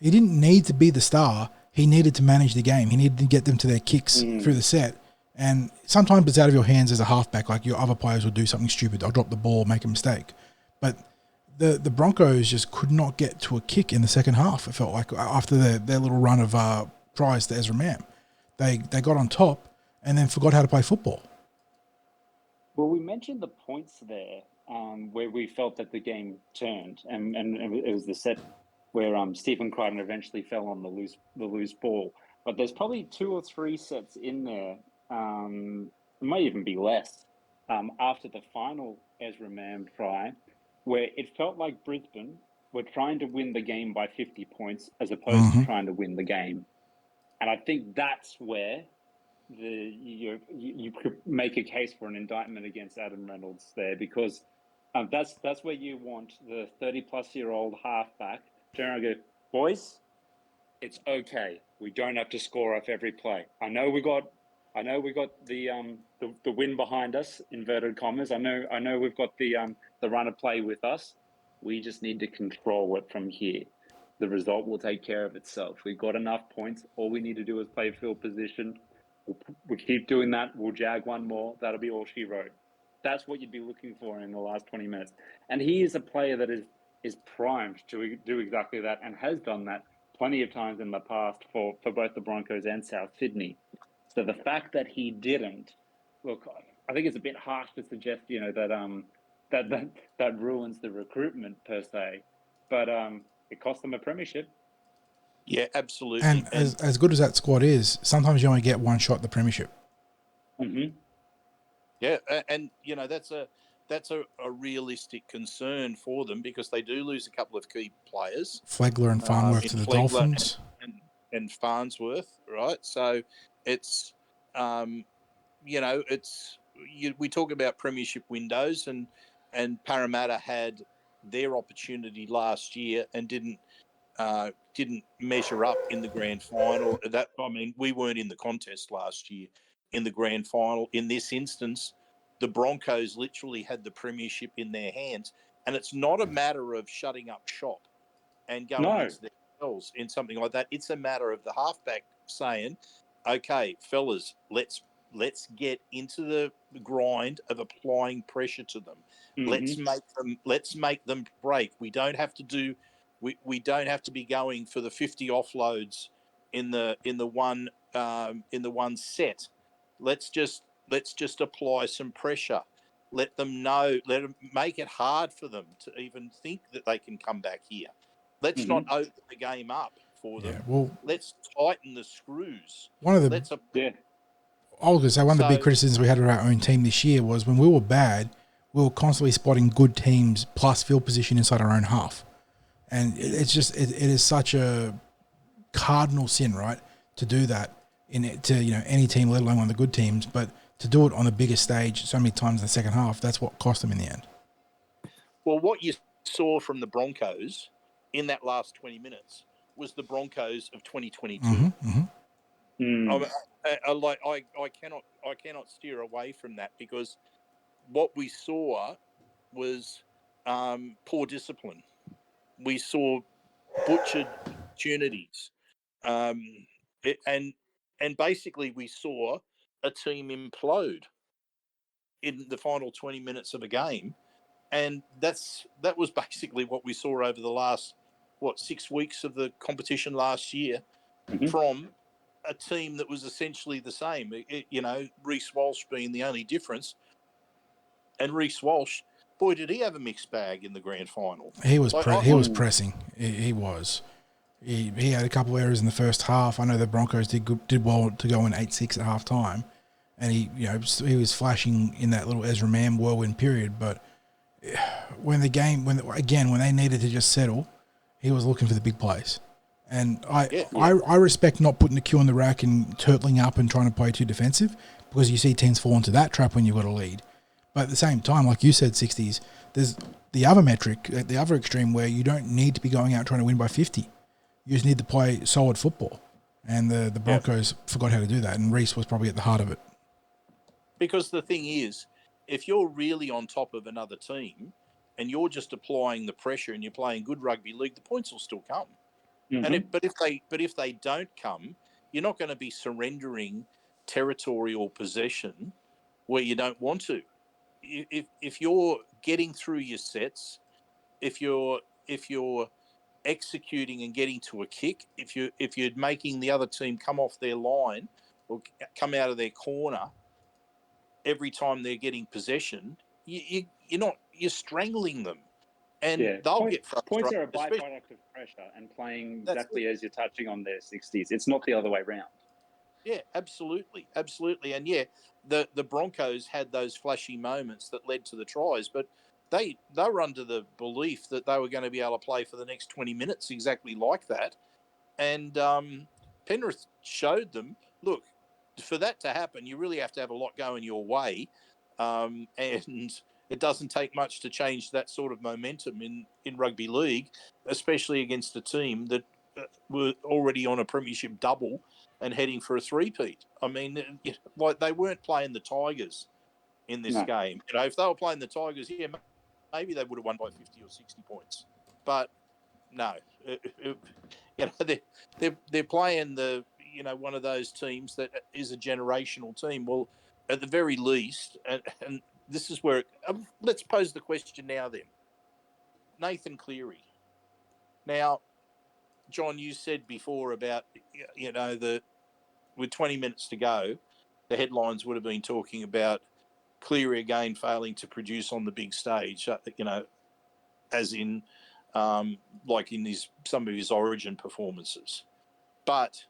didn't need to be the star. He needed to manage the game. He needed to get them to their kicks through the set. And sometimes it's out of your hands as a halfback. Like, your other players will do something stupid. They'll drop the ball, make a mistake. But the Broncos just could not get to a kick in the second half. It felt like after their little run of tries to Ezra Mam. They got on top and then forgot how to play football. Well, we mentioned the points there where we felt that the game turned, and it was the set where Stephen Crichton eventually fell on the loose ball. But there's probably 2 or 3 sets in there. It might even be less after the final Ezra Mam try, where it felt like Brisbane were trying to win the game by 50 points as opposed to trying to win the game. And I think that's where you could make a case for an indictment against Adam Reynolds there, because that's where you want the 30-plus-year-old halfback turn around and go, boys, it's okay. We don't have to score off every play. I know we got the win behind us, inverted commas. I know we've got the run of play with us. We just need to control it from here. The result will take care of itself. We've got enough points. All we need to do is play field position. We'll keep doing that. We'll jag one more. That'll be all she wrote. That's what you'd be looking for in the last 20 minutes. And he is a player that is primed to do exactly that, and has done that plenty of times in the past for both the Broncos and South Sydney. So the fact that he didn't, look, I think it's a bit harsh to suggest, that ruins the recruitment per se, but it cost them a premiership. Yeah, absolutely. And as good as that squad is, sometimes you only get one shot at the premiership. Yeah, and that's a realistic concern for them, because they do lose a couple of key players. Flegler and Farnworth to the Dolphins. And Farnsworth, right? So it's, we talk about premiership windows, and Parramatta had their opportunity last year and didn't measure up in the grand final. We weren't in the contest last year in the grand final. In this instance, the Broncos literally had the premiership in their hands, and it's not a matter of shutting up shop and going into their cells in something like that. It's a matter of the halfback saying, "Okay, fellas, let's get into the grind of applying pressure to them. Let's make them break. We don't have to do." We don't have to be going for the 50 offloads in the one set. Let's just apply some pressure. Let them know. Let them make it hard for them to even think that they can come back here. Let's not open the game up for them. Well, let's tighten the screws. I was going to say, one of the big So- criticisms we had of our own team this year was when we were bad, we were constantly spotting good teams plus field position inside our own half. And it's just, it is such a cardinal sin, right, to do that to any team, let alone one of the good teams, but to do it on the biggest stage so many times in the second half, that's what cost them in the end. Well, what you saw from the Broncos in that last 20 minutes was the Broncos of 2022. Mm-hmm, mm-hmm. I cannot steer away from that, because what we saw was poor discipline. We saw butchered opportunities, and basically we saw a team implode in the final 20 minutes of a game, and that was basically what we saw over the last 6 weeks of the competition last year, from a team that was essentially the same. Reece Walsh being the only difference, and Reece Walsh, boy, did he have a mixed bag in the grand final. He was pressing. He was. He had a couple of errors in the first half. I know the Broncos did well to go in 8-6 at half time, and he was flashing in that little Ezra Mann whirlwind period. But when they needed to just settle, he was looking for the big plays. And I respect not putting the cue on the rack and turtling up and trying to play too defensive, because you see teams fall into that trap when you've got a lead. But at the same time, like you said, Sixties, there's the other metric, the other extreme, where you don't need to be going out trying to win by 50. You just need to play solid football. And the Broncos forgot how to do that, and Reece was probably at the heart of it. Because the thing is, if you're really on top of another team and you're just applying the pressure and you're playing good rugby league, the points will still come. Mm-hmm. But if they don't come, you're not going to be surrendering territory or possession where you don't want to. If you're getting through your sets, if you're executing and getting to a kick, if you're making the other team come off their line or come out of their corner every time they're getting possession, you're strangling them, and they'll get frustrated. Points are a byproduct of pressure and playing exactly as you're touching on there, 60s. It's not the other way around. Yeah, absolutely. And the Broncos had those flashy moments that led to the tries, but they were under the belief that they were going to be able to play for the next 20 minutes exactly like that. And Penrith showed them, look, for that to happen, you really have to have a lot going your way, and it doesn't take much to change that sort of momentum in rugby league, especially against a team that were already on a premiership double and heading for a three-peat. I mean, like, they weren't playing the Tigers in this game. If they were playing the Tigers, maybe they would have won by 50 or 60 points. But no, they're playing one of those teams that is a generational team. Well, at the very least, and this is where let's pose the question now. Then, Nathan Cleary. Now, John, you said before about with 20 minutes to go, the headlines would have been talking about Cleary again failing to produce on the big stage, as in like in some of his Origin performances. But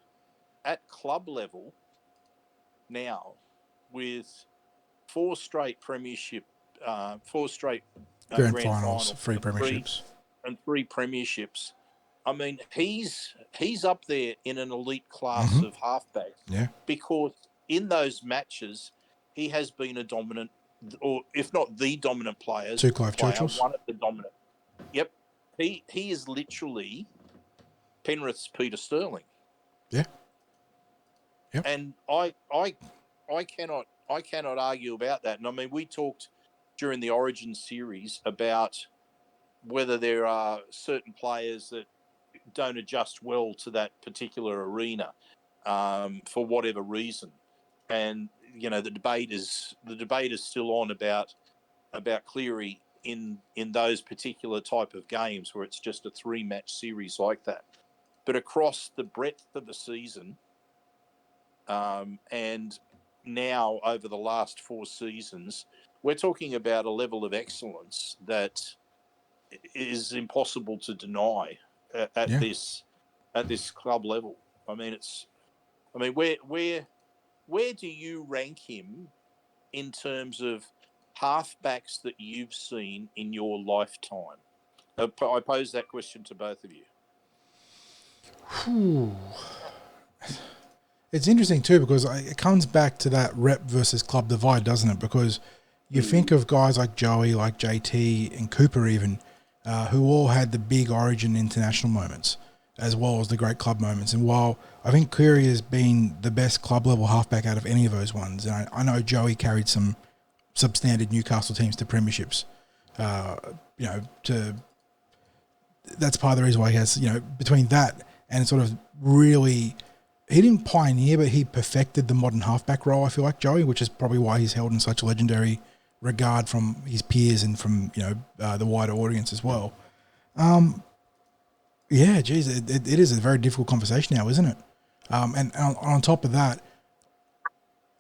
at club level now, with four straight premiership, grand finals, 3 premierships. And 3 premierships, I mean, he's up there in an elite class of halfbacks. Yeah. Because in those matches, he has been a dominant, or if not the dominant player, one of the dominant. Yep. He is literally Penrith's Peter Sterling. Yeah. Yep. And I cannot argue about that. And I mean, we talked during the Origin series about whether there are certain players that don't adjust well to that particular arena for whatever reason, and the debate is still on about Cleary in those particular type of games where it's just a 3-match series like that. But across the breadth of the season, and now over the last 4 seasons, we're talking about a level of excellence that is impossible to deny at this club level. I mean, we're where do you rank him in terms of halfbacks that you've seen in your lifetime? I pose that question to both of you. It's interesting too because it comes back to that rep versus club divide, doesn't it? Because you think of guys like Joey, like JT and Cooper even, who all had the big Origin international moments as well as the great club moments. And while I think Cleary has been the best club level halfback out of any of those ones, and I know Joey carried some substandard Newcastle teams to premierships, that's part of the reason why he has, between that and sort of really, he didn't pioneer, but he perfected the modern halfback role, I feel like, Joey, which is probably why he's held in such legendary regard from his peers and from, the wider audience as well. Yeah, geez, it is a very difficult conversation now, isn't it? And on top of that,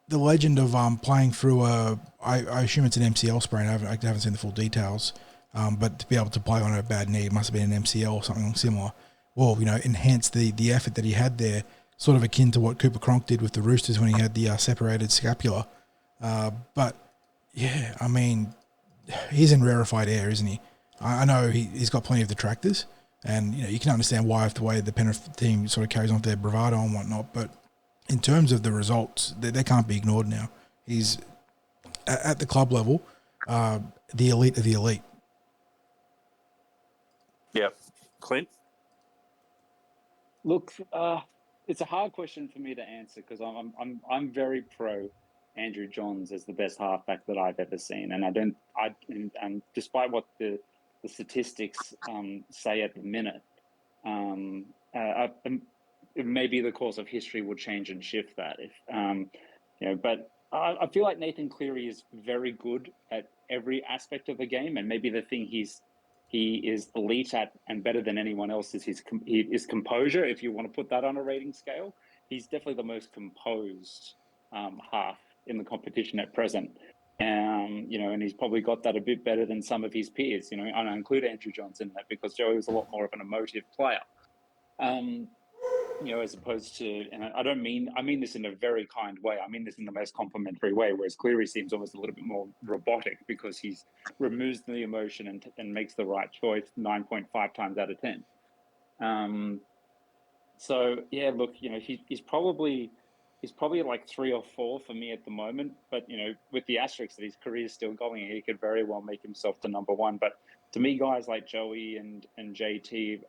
the legend of playing through I assume it's an MCL sprain. I haven't seen the full details, but to be able to play on a bad knee, it must have been an MCL or something similar. Well, enhance the effort that he had there, sort of akin to what Cooper Cronk did with the Roosters when he had the separated scapula. But yeah, I mean, he's in rarefied air, isn't he? I know he's got plenty of detractors, and you can understand why the way the Penrith team sort of carries on with their bravado and whatnot. But in terms of the results, they can't be ignored now. He's at the club level, the elite of the elite. Yeah, Clint. Look, it's a hard question for me to answer because I'm very pro Andrew Johns as the best halfback that I've ever seen, and despite what the statistics say at the minute, maybe the course of history will change and shift that. But I feel like Nathan Cleary is very good at every aspect of the game, and maybe the thing he is elite at and better than anyone else is his composure. If you want to put that on a rating scale, he's definitely the most composed half in the competition at present. And he's probably got that a bit better than some of his peers. And I include Andrew Johns in that because Joey was a lot more of an emotive player. As opposed to, and I mean this in a very kind way. I mean this in the most complimentary way, whereas Cleary seems almost a little bit more robotic because he's removes the emotion and makes the right choice 9.5 times out of 10. So yeah, look, he's probably like 3 or 4 for me at the moment. But with the asterisk that his career is still going, he could very well make himself the number one. But to me, guys like Joey and JT,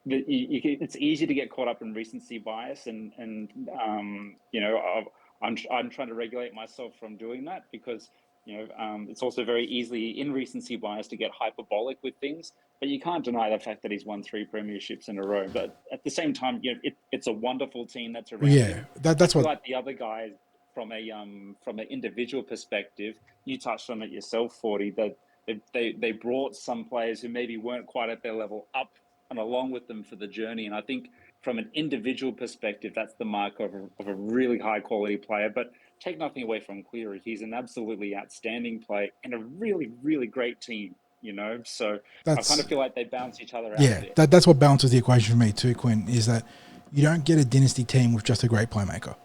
it's easy to get caught up in recency bias, and I'm trying to regulate myself from doing that because it's also very easily in recency bias to get hyperbolic with things. But you can't deny the fact that he's won 3 premierships in a row. But at the same time, it's a wonderful team that's around him. That's what. Like the other guys, from an individual perspective, you touched on it yourself, 40. That they brought some players who maybe weren't quite at their level up and along with them for the journey. And I think from an individual perspective, that's the mark of a really high quality player. But take nothing away from Cleary. He's an absolutely outstanding player and a really, really great team, So I kind of feel like they balance each other out. Yeah, that's what balances the equation for me too, Quinn, is that you don't get a dynasty team with just a great playmaker.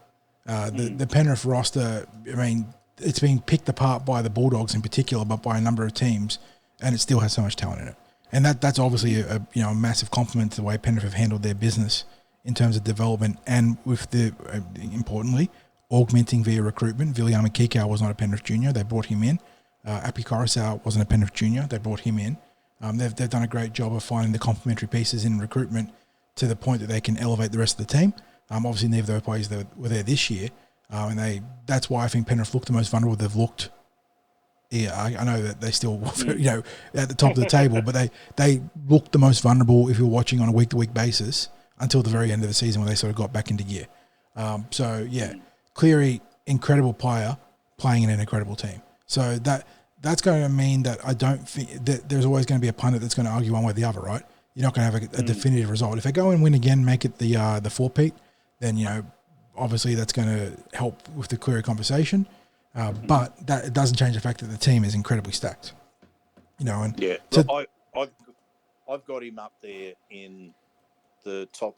The Penrith roster, I mean, it's being picked apart by the Bulldogs in particular, but by a number of teams, and it still has so much talent in it. And that's obviously a massive compliment to the way Penrith have handled their business in terms of development and with importantly, augmenting via recruitment. Viliama Kikau was not a Penrith junior. They brought him in. Api Coruscant wasn't a Penrith junior. They brought him in. They've done a great job of finding the complementary pieces in recruitment to the point that they can elevate the rest of the team. Obviously, neither of those players that were there this year. And that's why I think Penrith looked the most vulnerable they've looked. Yeah, I know that they still, at the top of the table, but they looked the most vulnerable if you're watching on a week-to-week basis until the very end of the season when they sort of got back into gear. Cleary, incredible player, playing in an incredible team. So that's going to mean that I don't think that there's always going to be a pundit that's going to argue one way or the other, right? You're not going to have a definitive result. If they go and win again, make it the four-peat, then, obviously that's going to help with the Cleary conversation. But that it doesn't change the fact that the team is incredibly stacked. I've got him up there in the top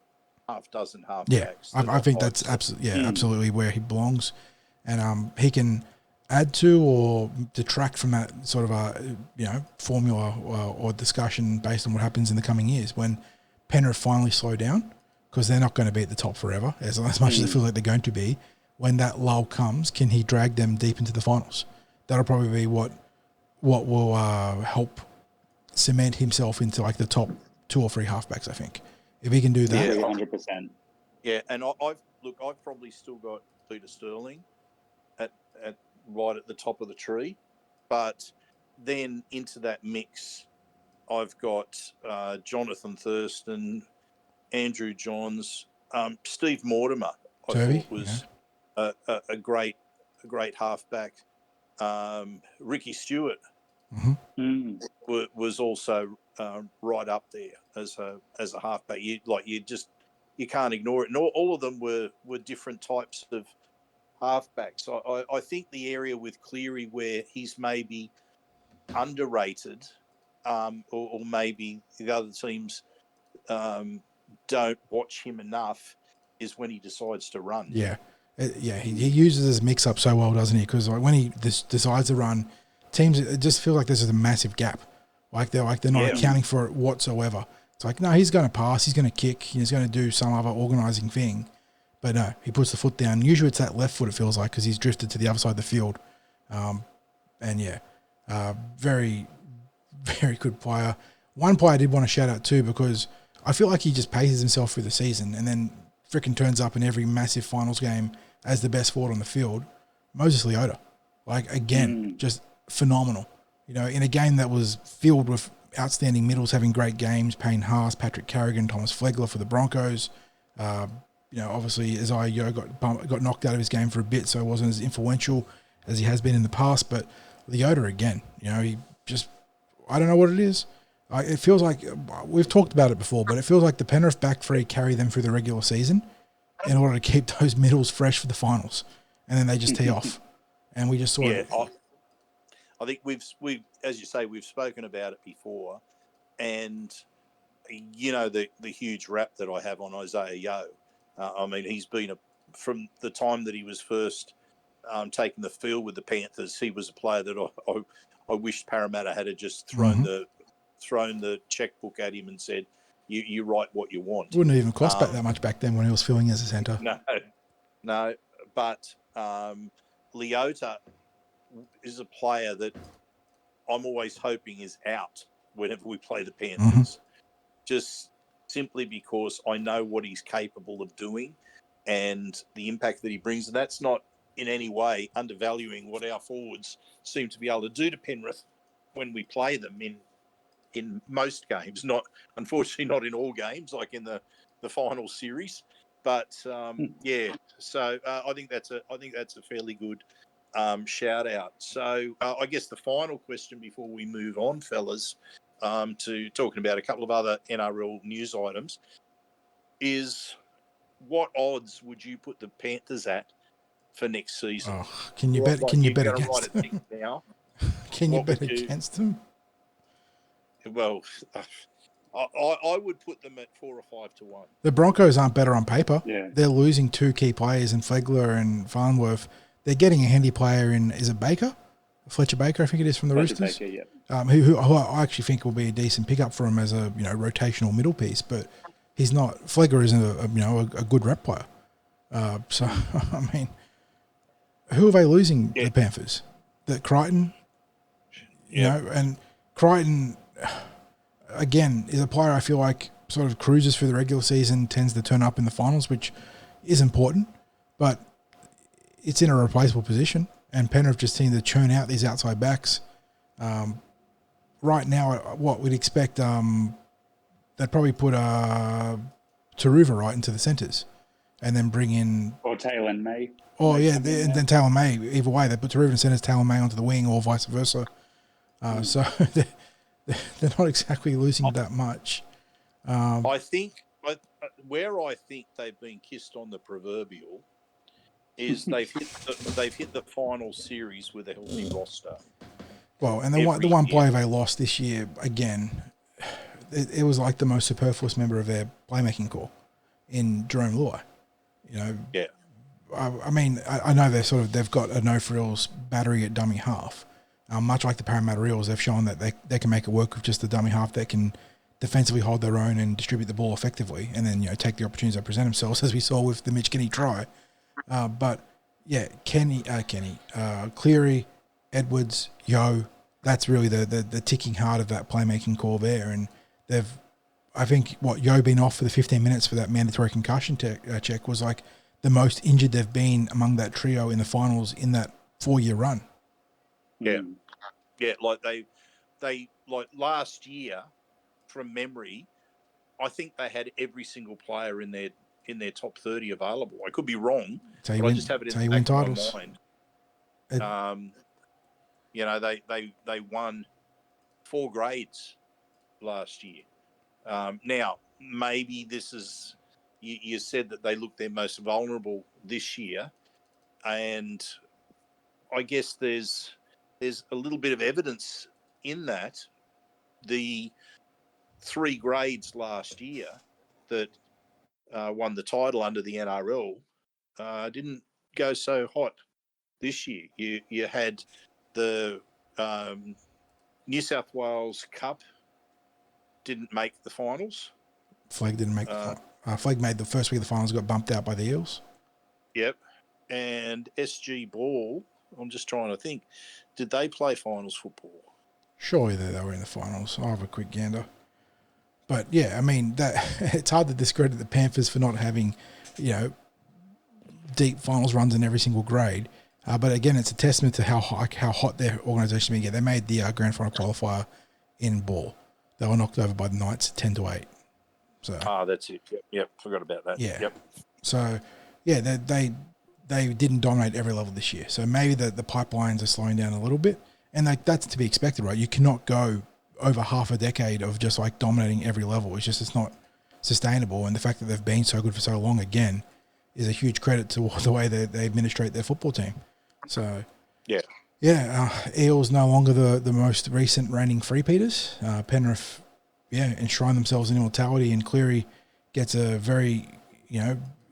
half dozen Yeah, halfbacks. I think that's absolutely where he belongs, and he can add to or detract from that sort of formula or discussion based on what happens in the coming years when Penrith finally slow down, because they're not going to be at the top forever as much as it feels like they're going to be. When that lull comes, can he drag them deep into the finals? That'll probably be what will help cement himself into like the top 2 or 3 halfbacks. I think if he can do that, 100%. Yeah, and I've probably still got Peter Sterling at right at the top of the tree, but then into that mix, I've got Jonathan Thurston, Andrew Johns, Steve Mortimer. I thought was a great halfback. Ricky Stewart was also right up there as a halfback. You can't ignore it. And all of them were different types of halfbacks. I think the area with Cleary where he's maybe underrated, or maybe the other teams don't watch him enough, is when he decides to run. Yeah. He uses his mix-up so well, doesn't he? Because when he decides to run, teams, it just feels like there's a massive gap. They're not accounting for it whatsoever. It's like, no, he's going to pass, he's going to kick, he's going to do some other organising thing. But no, he puts the foot down. Usually it's that left foot, it feels like, because he's drifted to the other side of the field. Very, very good player. One player I did want to shout out too, because I feel like he just paces himself through the season and then frickin' turns up in every massive finals game as the best forward on the field. Moses Leota. Just phenomenal. In a game that was filled with outstanding middles having great games, Payne Haas, Patrick Carrigan, Thomas Flegler for the Broncos. Obviously Isaiah Yeo got knocked out of his game for a bit, so it wasn't as influential as he has been in the past. But Leota again, he just, I don't know what it is. It feels like, we've talked about it before, but it feels like the Penrith back three carry them through the regular season in order to keep those middles fresh for the finals, and then they just tee off, and we just saw it. I think we've as you say, we've spoken about it before, and the huge rap that I have on Isaiah Yeo. He's been from the time that he was first taking the field with the Panthers, he was a player that I wished Parramatta had just thrown the checkbook at him and said, you write what you want. Wouldn't have even cost back that much back then when he was filling as a centre. No. But Leota is a player that I'm always hoping is out whenever we play the Panthers, just simply because I know what he's capable of doing and the impact that he brings. And that's not in any way undervaluing what our forwards seem to be able to do to Penrith when we play them in most games. Unfortunately not in all games, like in the final series. But so I think that's a fairly good shout out. So I guess the final question before we move on, fellas, to talking about a couple of other NRL news items, is what odds would you put the Panthers at for next season? Oh, can you bet against them? Now? Can you bet against them? Well, I would put them at 4 or 5 to 1. The Broncos aren't better on paper. Yeah. They're losing 2 key players in Flegler and Farnworth. They're getting a handy player in, is it Baker? Fletcher Baker, I think it is, from the Roosters. Baker, who I actually think will be a decent pickup for him as a rotational middle piece, but he's not. Flegler isn't a good rep player. So I mean, who are they losing? The Panthers, that Crichton, and Crichton again is a player I feel like sort of cruises through the regular season, tends to turn up in the finals, which is important, but it's in a replaceable position, and Penrith just seem to churn out these outside backs. Right now, what we'd expect, they'd probably put Taruva right into the centres, and then bring in Taylor May. And then Taylor May. Either way, they put Taruva in centres, Taylor May onto the wing, or vice versa. So they're not exactly losing that much. I think where I think they've been kissed on the proverbial is they've hit the final series with a healthy roster. Well, and the one player they lost this year, again, it was like the most superfluous member of their playmaking core. in Jerome Luai. You know, Yeah. I mean, I know they've got a no frills battery at dummy half. Much like the Parramatta Eels, they've shown that they can make it work with just the dummy half that can defensively hold their own and distribute the ball effectively, and then take the opportunities that present themselves, as we saw with the Mitch Kenny try. But yeah, Cleary, Edwards, Yo, that's really the ticking heart of that playmaking core there, and I think Yo being off for the 15 minutes for that mandatory concussion check was like the most injured they've been among that trio in the finals in that 4-year run. Yeah, yeah. Like they like last year, from memory, I think they had every single player in their top 30 available. I could be wrong, but I just have it in the back of my mind. They won 4 grades last year. Now, maybe this is you said that they look their most vulnerable this year, and I guess there's a little bit of evidence in that. The 3 grades last year that won the title under the NRL didn't go so hot this year. You had the New South Wales Cup didn't make the finals. Flegg didn't make the final. Flegg made the first week of the finals, got bumped out by the Eels. Yep. And SG Ball, I'm just trying to think, did they play finals football? Surely they were in the finals. I'll have a quick gander. But yeah, I mean, it's hard to discredit the Panthers for not having, deep finals runs in every single grade. But again, it's a testament to how hot their organisation can get. They made the grand final qualifier in ball. They were knocked over by the Knights 10-8. So that's it. Yep. Forgot about that. Yeah. Yep. So yeah, they didn't dominate every level this year. So maybe the pipelines are slowing down a little bit, and that's to be expected, right? You cannot go over half a decade of just dominating every level. It's not sustainable, and the fact that they've been so good for so long again is a huge credit to the way they administrate their football team. So Eels no longer the most recent reigning three-peaters. Penrith enshrine themselves in immortality, and Cleary gets a very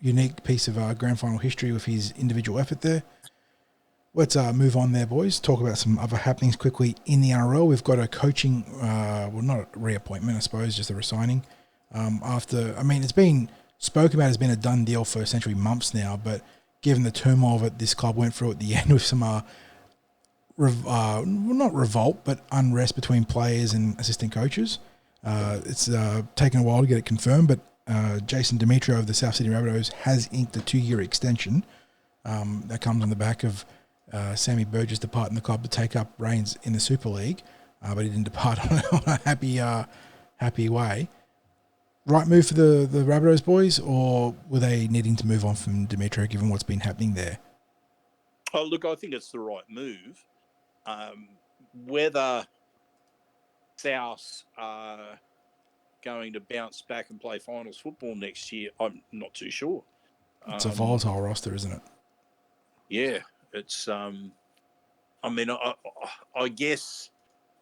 unique piece of grand final history with his individual effort there. Let's move on there, boys. Talk about some other happenings quickly in the NRL. We've got a coaching, not a reappointment, I suppose, just a resigning. It's been spoken about as being a done deal for essentially months now, but given the turmoil that this club went through at the end with some, not revolt, but unrest between players and assistant coaches, it's taken a while to get it confirmed, but Jason Demetriou of the South Sydney Rabbitohs has inked a 2-year extension that comes on the back of Sammy Burgess departing the club to take up reins in the Super League, but he didn't depart on a happy way. Right move for the Rabbitohs boys, or were they needing to move on from Demetriou given what's been happening there? Oh, look, I think it's the right move. Whether South are going to bounce back and play finals football next year, I'm not too sure. It's a volatile roster, isn't it? Yeah, it's. I guess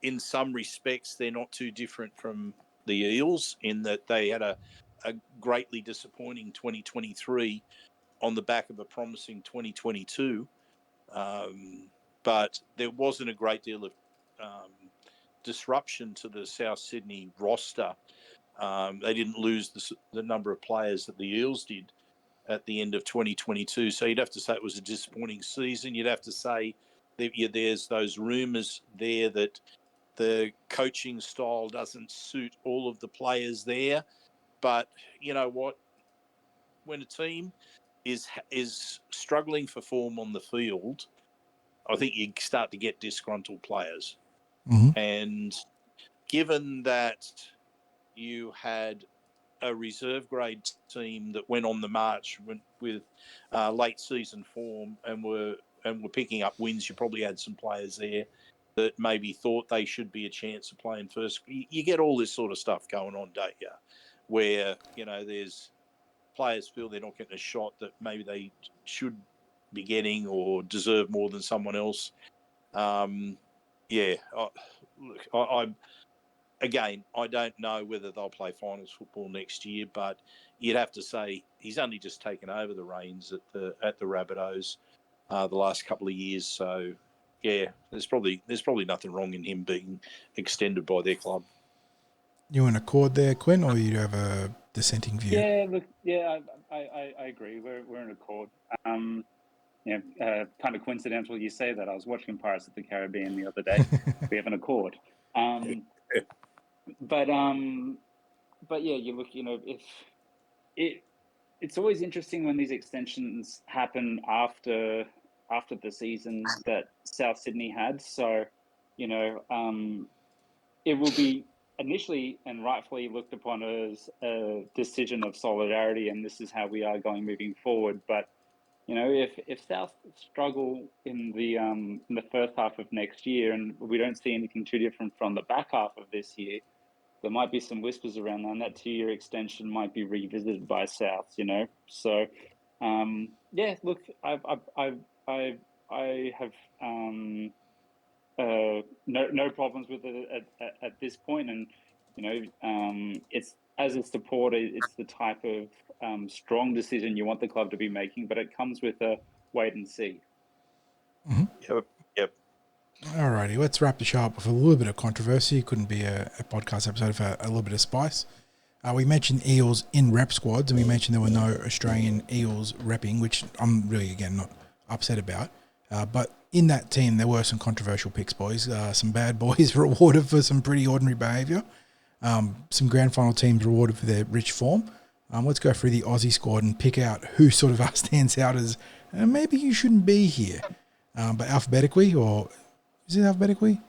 in some respects they're not too different from the Eels in that they had a greatly disappointing 2023 on the back of a promising 2022. But there wasn't a great deal of disruption to the South Sydney roster. They didn't lose the number of players that the Eels did at the end of 2022. So you'd have to say it was a disappointing season. You'd have to say that there's those rumours there that the coaching style doesn't suit all of the players there. But you know what? When a team is struggling for form on the field, I think you start to get disgruntled players. Mm-hmm. And given that you had a reserve grade team that went on the march with late season form and were picking up wins, you probably had some players there that maybe thought they should be a chance of playing first. You get all this sort of stuff going on, don't you? Where, there's players feel they're not getting a shot that maybe they should be getting or deserve more than someone else. again, I don't know whether they'll play finals football next year, but you'd have to say he's only just taken over the reins at the Rabbitohs the last couple of years. So, yeah, there's probably nothing wrong in him being extended by their club. You in accord there, Quinn, or you have a dissenting view? Yeah, look, yeah, I agree. We're in accord. Kind of coincidental you say that. I was watching Pirates of the Caribbean the other day. We have an accord. But yeah, you look, if it's always interesting when these extensions happen after the season that South Sydney had. So, it will be initially and rightfully looked upon as a decision of solidarity, and this is how we are going moving forward. But if South struggle in the first half of next year, and we don't see anything too different from the back half of this year, there might be some whispers around that, and that 2-year extension might be revisited by South. So yeah, look, I have no problems with it at this point, and it's, as a supporter, it's the type of strong decision you want the club to be making, but it comes with a wait and see. Mm-hmm. Yep. Alrighty, let's wrap the show up with a little bit of controversy. It couldn't be a podcast episode for a little bit of spice. We mentioned Eels in rep squads, and we mentioned there were no Australian Eels repping, which I'm really, again, not upset about. But in that team, there were some controversial picks, boys. Some bad boys rewarded for some pretty ordinary behaviour. Some grand final teams rewarded for their rich form. Let's go through the Aussie squad and pick out who sort of stands out as maybe you shouldn't be here. But alphabetically, or is it alphabetically?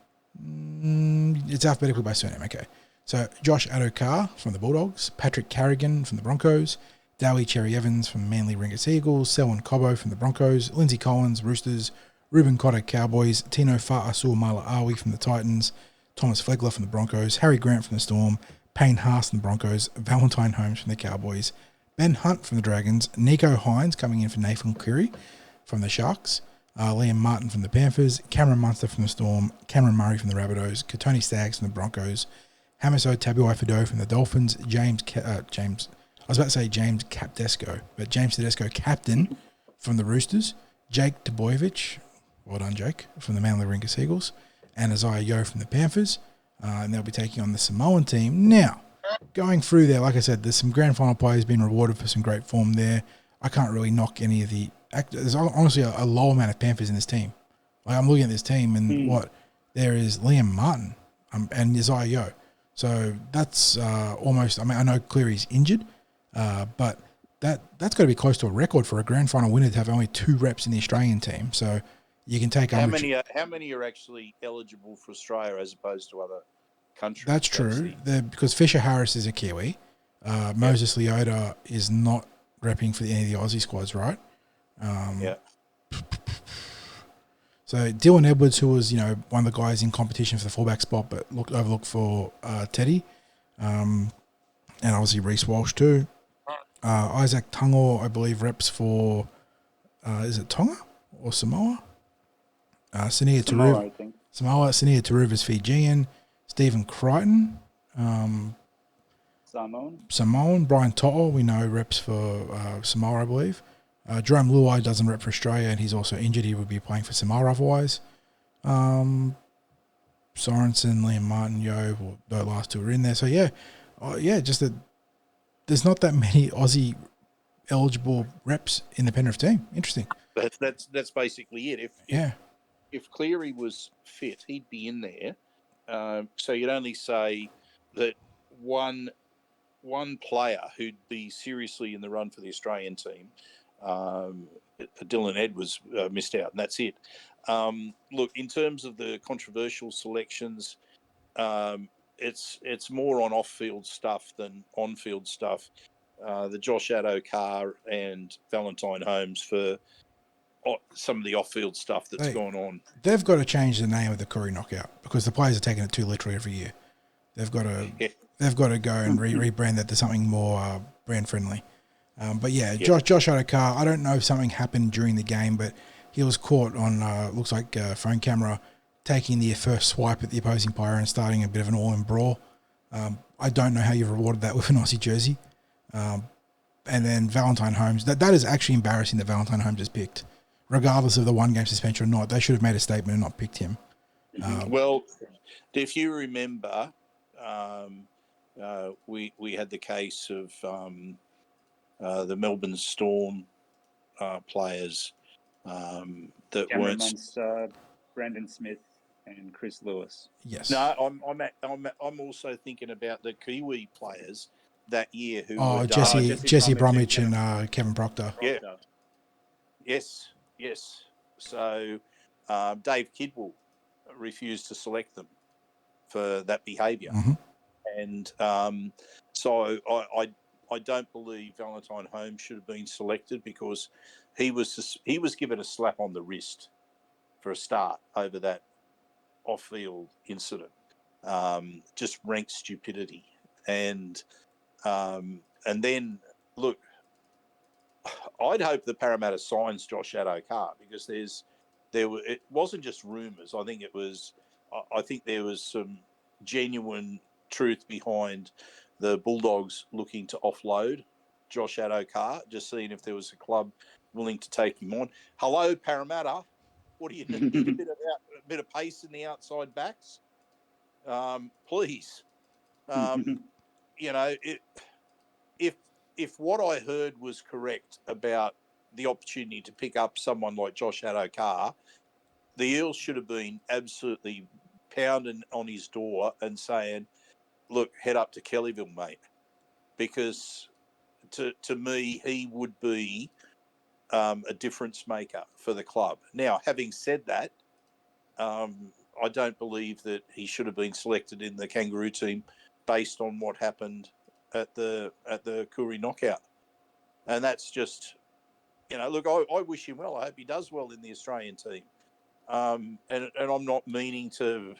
It's alphabetically by surname, okay. So Josh Addo-Carr from the Bulldogs, Patrick Carrigan from the Broncos, Dowie Cherry-Evans from Manly Ringus Eagles, Selwyn Cobbo from the Broncos, Lindsay Collins, Roosters, Ruben Cotter, Cowboys, Tino Fa'asuamaleaui from the Titans, Thomas Flegler from the Broncos, Harry Grant from the Storm, Payne Haas from the Broncos, Valentine Holmes from the Cowboys, Ben Hunt from the Dragons, Nico Hines coming in for Nathan Cleary from the Sharks, Liam Martin from the Panthers, Cameron Munster from the Storm, Cameron Murray from the Rabbitohs, Katoni Staggs from the Broncos, Hamiso Tabuai-Fidow from the Dolphins, James Capdesco, but James Tedesco, captain from the Roosters, Jake Debojevic, well done Jake, from the Manly Ringus Eagles, and Isaiah Yeo from the Panthers, and they'll be taking on the Samoan team. Now, going through there, like I said, there's some grand final players being rewarded for some great form there. I can't really knock any of the... There's honestly a low amount of Panthers in this team. Like, I'm looking at this team, and there is Liam Martin and Isaiah Yeo. So that's almost... I mean, I know Cleary's injured, but that's got to be close to a record for a grand final winner to have only 2 reps in the Australian team. So you can take... How many are actually eligible for Australia as opposed to other countries? That's true. Because Fisher Harris is a Kiwi. Moses Leota is not repping for any of the Aussie squads, right? Yeah. So Dylan Edwards, who was, one of the guys in competition for the fullback spot, but overlooked for Teddy, and obviously Reece Walsh too. Isaac Tungor, I believe, reps for is it Tonga or Samoa? Sania Taruv, I think. Samoa. Sania Taruv is Fijian. Stephen Crichton, Samoan. Brian To'o, we know, reps for Samoa, I believe. Jerome Luai doesn't rep for Australia, and he's also injured. He would be playing for Samoa otherwise. Sorensen, Liam Martin, Yeo, well, the last 2 are in there. So, just that there's not that many Aussie eligible reps in the Penrith team. Interesting. That's basically it. If Cleary was fit, he'd be in there. So you'd only say that one player who'd be seriously in the run for the Australian team, Dylan Edwards, missed out, and that's it. Look, in terms of the controversial selections, it's more on off-field stuff than on-field stuff. The Josh Addo-Carr and Valentine Holmes for some of the off-field stuff that's gone on. They've got to change the name of the Curry Knockout because the players are taking it too literally every year. They've got to go and rebrand that to something more brand friendly. Josh Addo-Carr, I don't know if something happened during the game, but he was caught on looks like phone camera taking the first swipe at the opposing player and starting a bit of an all-in brawl. I don't know how you've rewarded that with an Aussie jersey. And then Valentine Holmes, that is actually embarrassing that Valentine Holmes is picked. Regardless of the one-game suspension or not, they should have made a statement and not picked him. Well, if you remember, we had the case of the Melbourne Storm players that Cameron weren't. Munster, Brandon Smith, and Chris Lewis. Yes. No, I'm also thinking about the Kiwi players that year who Oh, were Jesse Bromwich and and Kevin Proctor. Yeah. Yes. So Dave Kidwell refused to select them for that behaviour, and so I don't believe Valentine Holmes should have been selected because he was given a slap on the wrist for a start over that off-field incident. Just rank stupidity, and then look, I'd hope that Parramatta signs Josh Addo-Carr because it wasn't just rumours. I think there was some genuine truth behind the Bulldogs looking to offload Josh Addo-Carr, just seeing if there was a club willing to take him on. Hello, Parramatta. What do you need? a bit of pace in the outside backs? Please. If what I heard was correct about the opportunity to pick up someone like Josh Addo-Carr, the Eels should have been absolutely pounding on his door and saying, look, head up to Kellyville, mate. Because to me, he would be a difference maker for the club. Now, having said that, I don't believe that he should have been selected in the Kangaroo team based on what happened at the Koori knockout. And that's just, look, I wish him well. I hope he does well in the Australian team. And I'm not meaning to,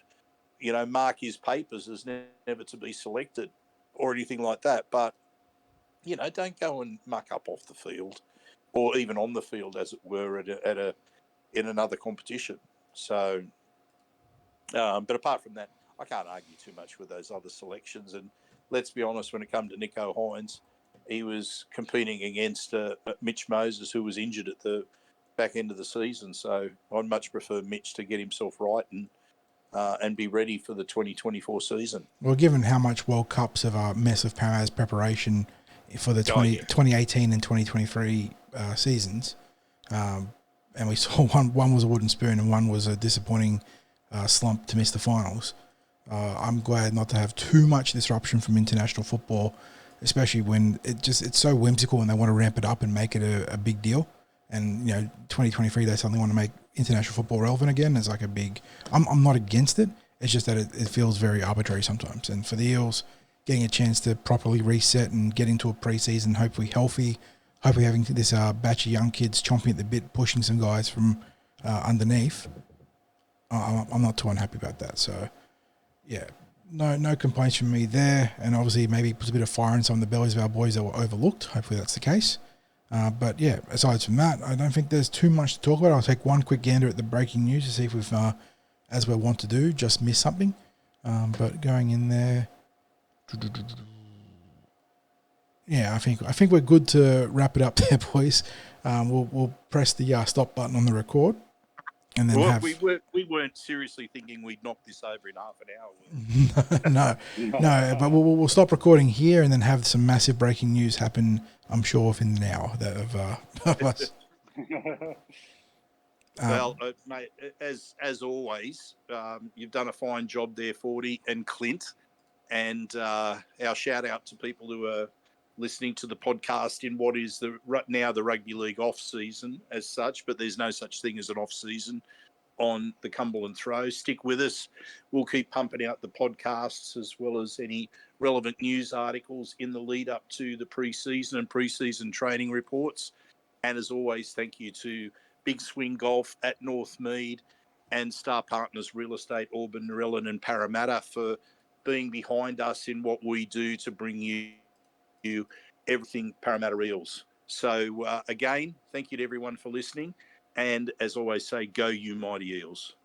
mark his papers as never to be selected or anything like that. But, don't go and muck up off the field or even on the field, as it were, in another competition. So, but apart from that, I can't argue too much with those other selections. And let's be honest, when it comes to Nico Hines, he was competing against Mitch Moses, who was injured at the back end of the season. So I'd much prefer Mitch to get himself right and be ready for the 2024 season. Well, given how much World Cups of a mess of Parramatta's preparation for the 2018 and 2023 seasons, and we saw one was a wooden spoon and one was a disappointing slump to miss the finals. I'm glad not to have too much disruption from international football, especially when it's so whimsical and they want to ramp it up and make it a big deal. And 2023 they suddenly want to make international football relevant again. It's like a big. I'm not against it. It's just that it feels very arbitrary sometimes. And for the Eels, getting a chance to properly reset and get into a preseason, hopefully healthy, hopefully having this batch of young kids chomping at the bit, pushing some guys from underneath. I'm not too unhappy about that. So, yeah, no complaints from me there. And obviously maybe puts a bit of fire in some of the bellies of our boys that were overlooked. Hopefully that's the case. But, yeah, aside from that, I don't think there's too much to talk about. I'll take one quick gander at the breaking news to see if we've, as we want to do, just missed something. But going in there... Yeah, I think we're good to wrap it up there, boys. We'll press the stop button on the record. And then we weren't seriously thinking we'd knock this over in half an no, hour. but we'll stop recording here and then have some massive breaking news happen. I'm sure within an hour of us. Well, mate, as always, you've done a fine job there, 40 and Clint, and our shout out to people who are listening to the podcast in what is now the rugby league off season as such, but there's no such thing as an off season on the Cumberland Throw. Stick with us. We'll keep pumping out the podcasts as well as any relevant news articles in the lead up to the pre-season and pre-season training reports. And as always, thank you to Big Swing Golf at Northmead and Star Partners Real Estate, Auburn, Narellan and Parramatta for being behind us in what we do to bring you everything Parramatta Eels. So again, thank you to everyone for listening. And as always say, go you mighty Eels.